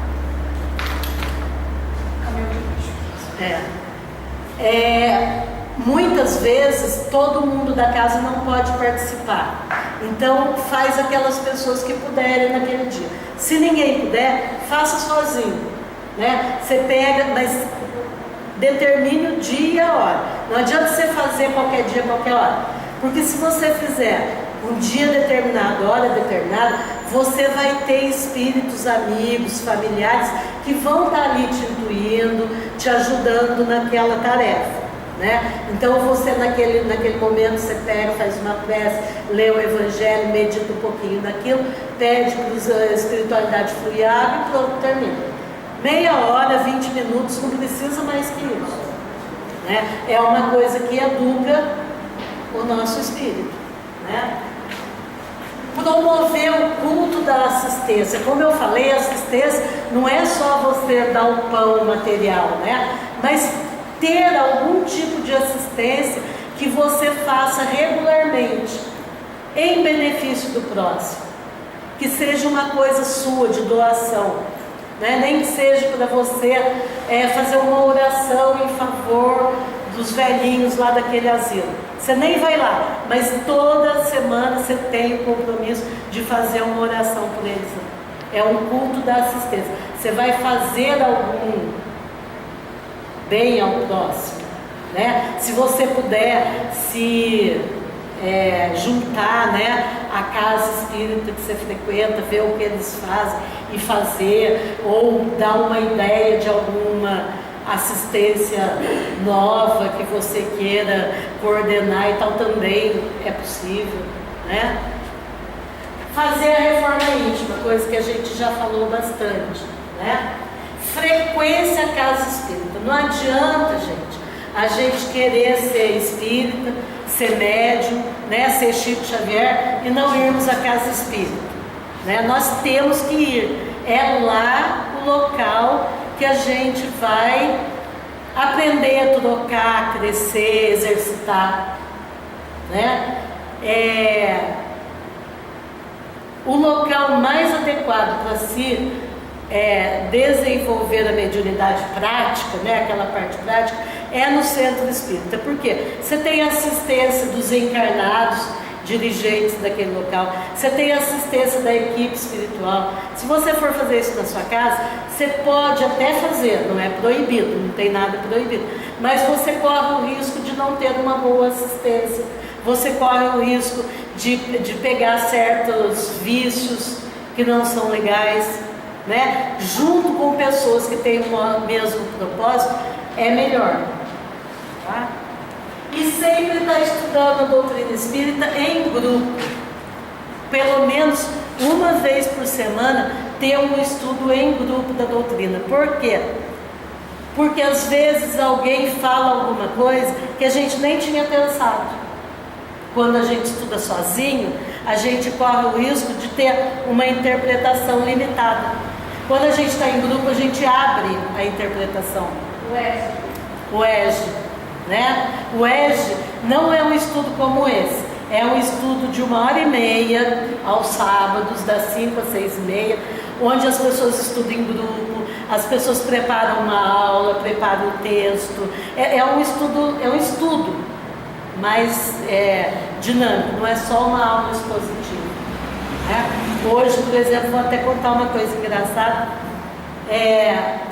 Muitas vezes todo mundo da casa não pode participar. Então faz aquelas pessoas que puderem naquele dia. Se ninguém puder, faça sozinho, né? Você pega, mas determine o dia e a hora. Não adianta você fazer qualquer dia, qualquer hora. Porque se você fizer um dia determinado, hora determinada, você vai ter espíritos, amigos, familiares que vão estar ali te intuindo, te ajudando naquela tarefa, né? Então você naquele momento você pega, faz uma prece, lê o evangelho, medita um pouquinho naquilo, pede para a espiritualidade fluir água e pronto, termina. Meia hora, 20 minutos, não precisa mais que isso, né? É uma coisa que educa o nosso espírito, né? Promover o culto da assistência. Como eu falei, a assistência não é só você dar o pão material, né? Mas ter algum tipo de assistência que você faça regularmente em benefício do próximo, que seja uma coisa sua de doação. né? Nem que seja para você fazer uma oração em favor dos velhinhos lá daquele asilo. Você nem vai lá, mas toda semana você tem o compromisso de fazer uma oração por eles. É um culto da assistência. Você vai fazer algum bem ao próximo, né? Se você puder se juntar, né, a casa espírita que você frequenta, ver o que eles fazem e fazer, ou dar uma ideia de alguma assistência nova que você queira coordenar e tal, também é possível, né? Fazer a reforma íntima, coisa que a gente já falou bastante, né? Frequência à casa espírita. Não adianta, gente, a gente querer ser espírita, ser médium, né, ser Chico Xavier e não irmos à casa espírita, né? Nós temos que ir. É lá o local que a gente vai aprender a trocar, crescer, exercitar, né? O local mais adequado para se desenvolver a mediunidade prática, né, aquela parte prática, é no centro espírita. Por quê? Você tem assistência dos encarnados, dirigentes daquele local, você tem assistência da equipe espiritual. Se você for fazer isso na sua casa, você pode até fazer, não é proibido, não tem nada proibido, mas você corre o risco de não ter uma boa assistência, você corre o risco de pegar certos vícios que não são legais, né? Junto com pessoas que têm o mesmo propósito, é melhor, tá? E sempre está estudando a doutrina espírita em grupo, pelo menos uma vez por semana, ter um estudo em grupo da doutrina. Por quê? Porque às vezes alguém fala alguma coisa que a gente nem tinha pensado. Quando a gente estuda sozinho, a gente corre o risco de ter uma interpretação limitada. Quando a gente está em grupo, a gente abre a interpretação. O ESG, né? O ESG não é um estudo como esse. É um estudo de 1h30 aos sábados, das 5 às 6h30, onde as pessoas estudam em grupo, as pessoas preparam uma aula, preparam o texto. É um estudo mais dinâmico, não é só uma aula expositiva. Hoje, por exemplo, vou até contar uma coisa engraçada.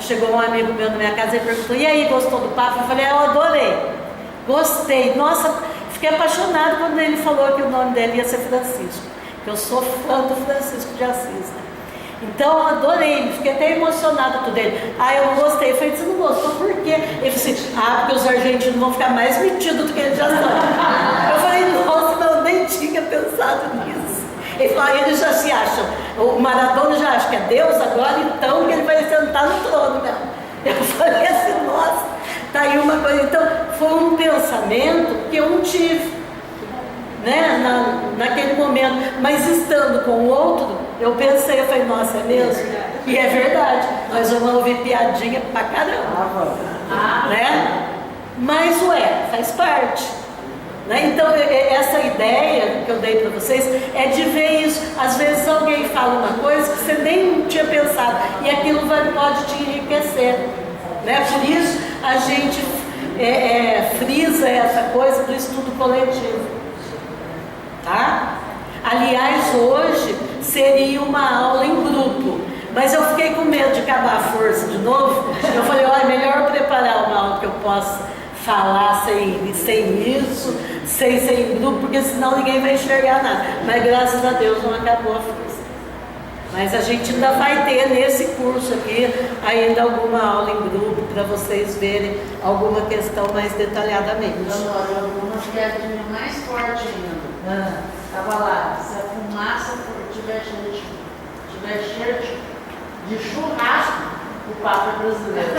Chegou um amigo meu na minha casa e perguntou: e aí, gostou do papo? Eu falei: eu adorei, gostei, nossa, fiquei apaixonado quando ele falou que o nome dele ia ser Francisco, que eu sou fã do Francisco de Assis, né? Então eu adorei, fiquei até emocionada tudo dele. Eu não gostei. Eu falei: você não gostou por quê? Ele disse assim: porque os argentinos vão ficar mais metidos do que eles já são. Eu falei: nossa, não, eu nem tinha pensado nisso. Ele falou: eles já se acham, o Maradona já acha que é Deus agora, então que ele vai sentar no trono mesmo. Eu falei assim: nossa, tá aí uma coisa. Então foi um pensamento que eu não tive, né, naquele momento, mas estando com o outro, eu pensei, eu falei: nossa, é mesmo? E é verdade, nós vamos ouvir piadinha pra caramba, né? Mas faz parte, né? Então essa ideia que eu dei para vocês é de ver isso. Às vezes alguém fala uma coisa que você nem tinha pensado e aquilo pode te enriquecer, né? Por isso a gente frisa essa coisa do estudo coletivo, tá? Aliás, hoje seria uma aula em grupo, mas eu fiquei com medo de acabar a força de novo. Eu falei: olha, melhor preparar uma aula que eu possa falar sem isso, sem ser em grupo, porque senão ninguém vai enxergar nada. Mas graças a Deus não acabou a força. Mas a gente ainda vai ter nesse curso aqui ainda alguma aula em grupo para vocês verem alguma questão mais detalhadamente.
Algumas piadinhas mais fortes ainda. Estava lá: se a fumaça tiver cheiro de churrasco, o Papa é brasileiro.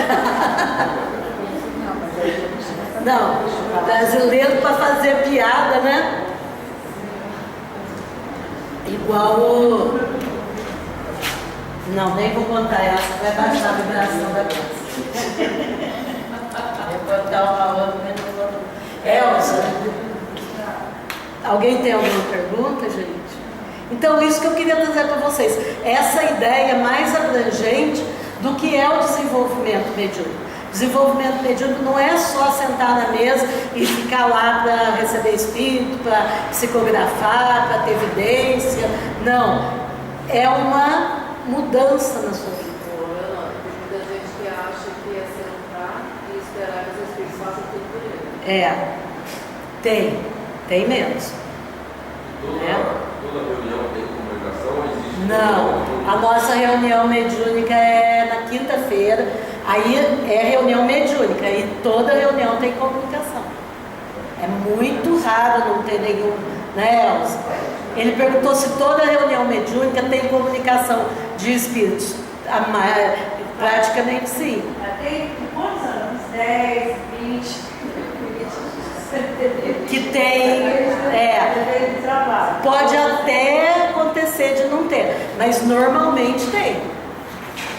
Não, brasileiro para fazer piada, né? Igual o... Não, nem vou contar essa, vai baixar a vibração da casa. Vou contar uma outra, mas não vou... Elza, alguém tem alguma pergunta, gente? Então, isso que eu queria trazer para vocês, essa ideia mais abrangente do que é o desenvolvimento mediúnico. Desenvolvimento mediúnico não é só sentar na mesa e ficar lá para receber espírito, para psicografar, para ter evidência. Não, é uma mudança na sua vida.
Tem muita gente que acha que é sentar e esperar que os espíritos façam tudo por ele.
Tem menos.
Toda reunião tem comunicação ou existe?
Não, a nossa reunião mediúnica é na quinta-feira, aí é reunião mediúnica e toda reunião tem comunicação. É muito raro não ter nenhum, né, Elza? Ele perguntou se toda reunião mediúnica tem comunicação de espíritos. Praticamente sim.
Tem quantos anos? 10, 20.
Que tem, pode até acontecer de não ter, mas normalmente tem,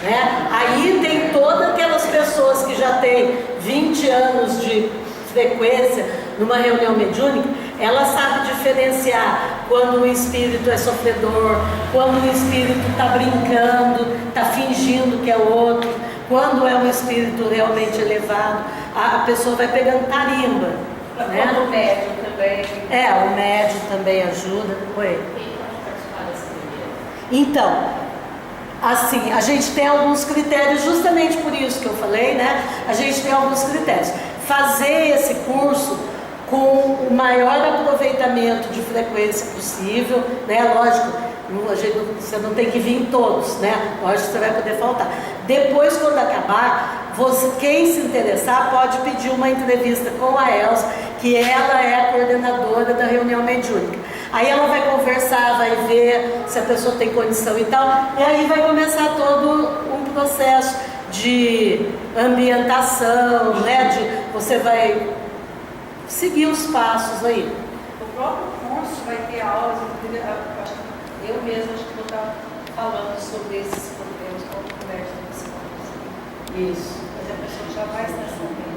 né? Aí tem todas aquelas pessoas que já têm 20 anos de frequência numa reunião mediúnica, ela sabe diferenciar quando o espírito é sofredor, quando o espírito está brincando, está fingindo que é outro, quando é um espírito realmente elevado, a pessoa vai pegando tarimba. Né?
O médium também.
O médium também ajuda. Oi. Então, assim, a gente tem alguns critérios, justamente por isso que eu falei, né? A gente tem alguns critérios. Fazer esse curso com o maior aproveitamento de frequência possível, né? Lógico, você não tem que vir em todos, né? Lógico que você vai poder faltar. Depois, quando acabar, quem se interessar pode pedir uma entrevista com a Elza, que ela é a coordenadora da reunião mediúnica. Aí ela vai conversar, vai ver se a pessoa tem condição e tal, e aí vai começar todo um processo de ambientação, né? Você vai seguir os passos aí.
O próprio curso vai ter aulas, eu mesma acho que vou estar falando sobre esses problemas com o conversa com psicólogos.
Isso.
Mas a pessoa já vai estar sabendo.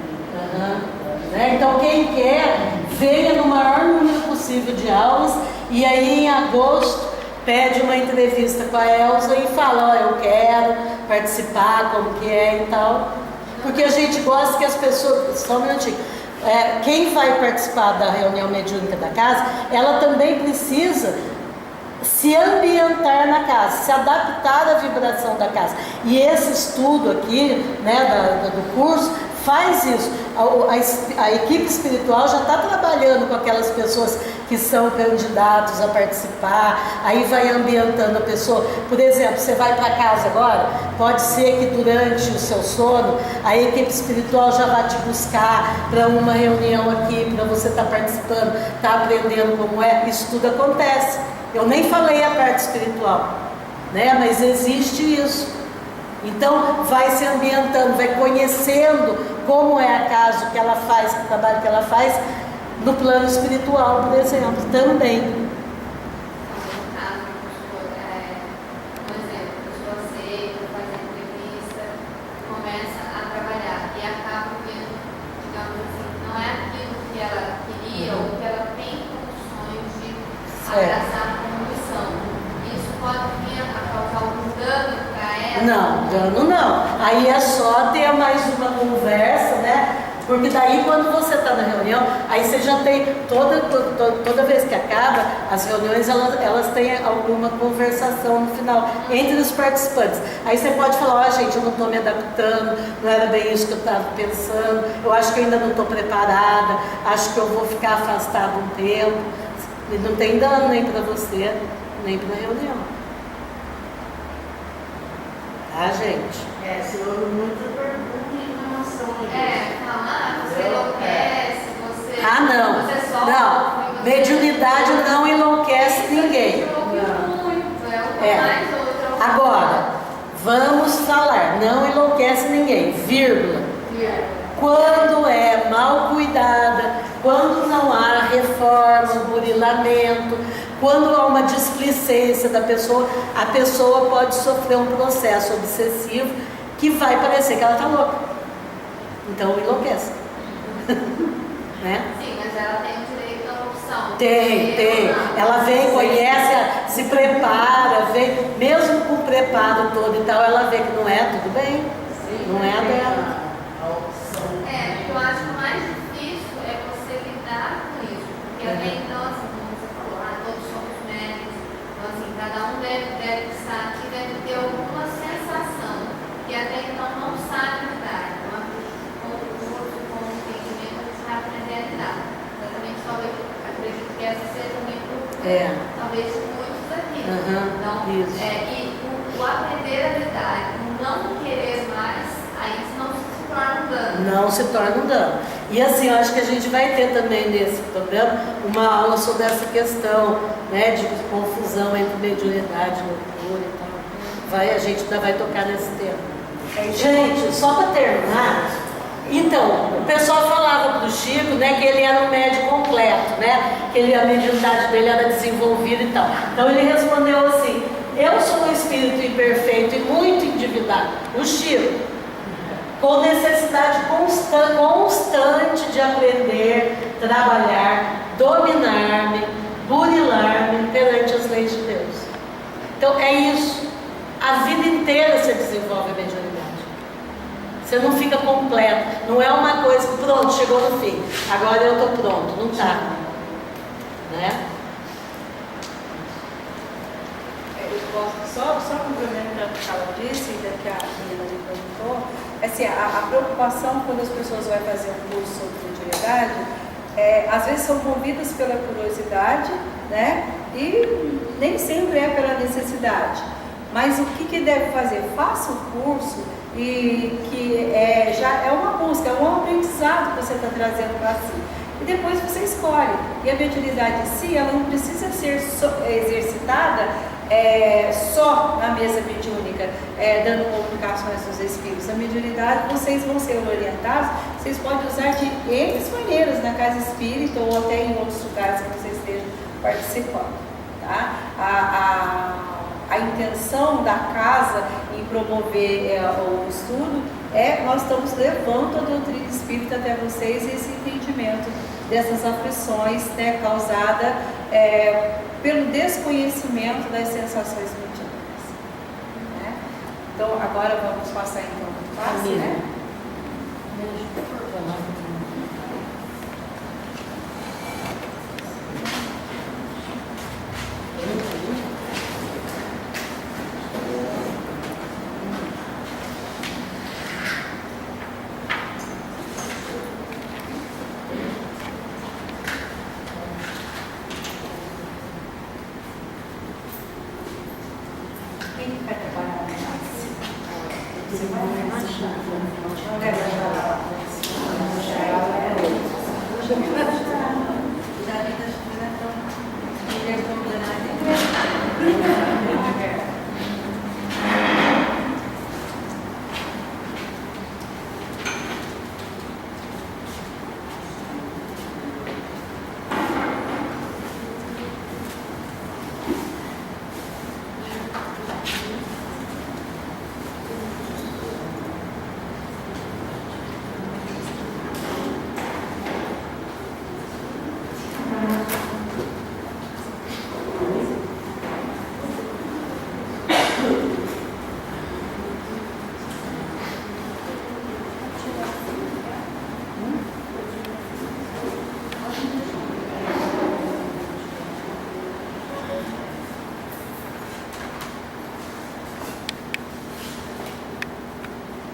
Né? Então quem quer, venha no maior número possível de aulas e aí em agosto pede uma entrevista com a Elza e fala, eu quero participar, como que é e tal. Porque a gente gosta que as pessoas, só um minutinho, quem vai participar da reunião mediúnica da casa, ela também precisa se ambientar na casa, se adaptar à vibração da casa. E esse estudo aqui, né, do curso, faz isso. A equipe espiritual já está trabalhando com aquelas pessoas que são candidatos a participar, aí vai ambientando a pessoa. Por exemplo, você vai para casa agora, pode ser que durante o seu sono, a equipe espiritual já vai te buscar para uma reunião aqui, para você estar participando, estar aprendendo como é. Isso tudo acontece. Eu nem falei a parte espiritual, né? Mas existe isso. Então vai se ambientando, vai conhecendo como é a casa, o que ela faz, o trabalho que ela faz no plano espiritual, por exemplo, também. Não, dano não. Aí é só ter mais uma conversa, né? Porque daí quando você está na reunião, aí você já tem, toda vez que acaba, as reuniões elas têm alguma conversação no final, entre os participantes. Aí você pode falar, gente, eu não estou me adaptando, não era bem isso que eu estava pensando, eu acho que ainda não estou preparada, acho que eu vou ficar afastada um tempo. E não tem dano nem para você, nem para a reunião. Tá, gente?
Se houve muita pergunta em relação a isso.
Você enlouquece, você...
Não.
Você sofre,
Não. Mediunidade não enlouquece ninguém. Agora, vamos falar, não enlouquece ninguém, vírgula. Quando é mal cuidada, quando não há reforma, burilamento, quando há uma displicência da pessoa, a pessoa pode sofrer um processo obsessivo que vai parecer que ela está louca. Então enlouquece. Né?
Sim, mas ela tem o direito à opção preparação?
Tem. Ela vem, conhece, se prepara, vem, mesmo com o preparo todo e tal, ela vê que não é, tudo bem. Não é a dela.
Porque eu acho que o mais difícil é você lidar com isso. Porque até então, assim, como você falou, todos somos médicos, então assim, cada um deve estar aqui, deve ter alguma sensação que até então não sabe lidar. Então, com o curso, com o entendimento, a gente vai aprender a lidar. Exatamente, talvez, acredito que essa seja também talvez de muitos aqui. Então, e o aprender a lidar, o não querer mais, aí não se torna um dano.
Não se torna um dano. E assim, eu acho que a gente vai ter também nesse programa uma aula sobre essa questão, né, de confusão entre mediunidade e loucura e tal. A gente ainda vai tocar nesse tema. Gente, só para terminar, então, o pessoal falava pro Chico, né, que ele era um médium completo, né, que a mediunidade dele era desenvolvida e tal. Então ele respondeu assim: eu sou um espírito imperfeito e muito endividado. O Chico, com necessidade constante de aprender, trabalhar, dominar-me, burilar-me perante as leis de Deus. Então é isso. A vida inteira você desenvolve a mediunidade. Você não fica completo. Não é uma coisa, pronto, chegou no fim. Agora eu estou pronto. Não está. Né?
Só complementando o que ela disse, que a menina me perguntou, assim, a preocupação quando as pessoas vão fazer um curso sobre mediunidade, às vezes são movidas pela curiosidade, né? E nem sempre é pela necessidade. Mas o que deve fazer? Faça o curso e que já é uma busca, é um aprendizado que você está trazendo para si. E depois você escolhe. E a mediunidade em si, ela não precisa ser exercitada só na mesa mediúnica, dando comunicações aos espíritos. A mediunidade, vocês vão ser orientados, vocês podem usar de N maneiras na casa espírita ou até em outros lugares que vocês estejam participando. Tá? A intenção da casa em promover o estudo nós estamos levando a doutrina espírita até vocês, esse entendimento dessas aflições, né, causada pelo desconhecimento das sensações mediúnicas. Né? Então, agora vamos passar então para o passe, né? Já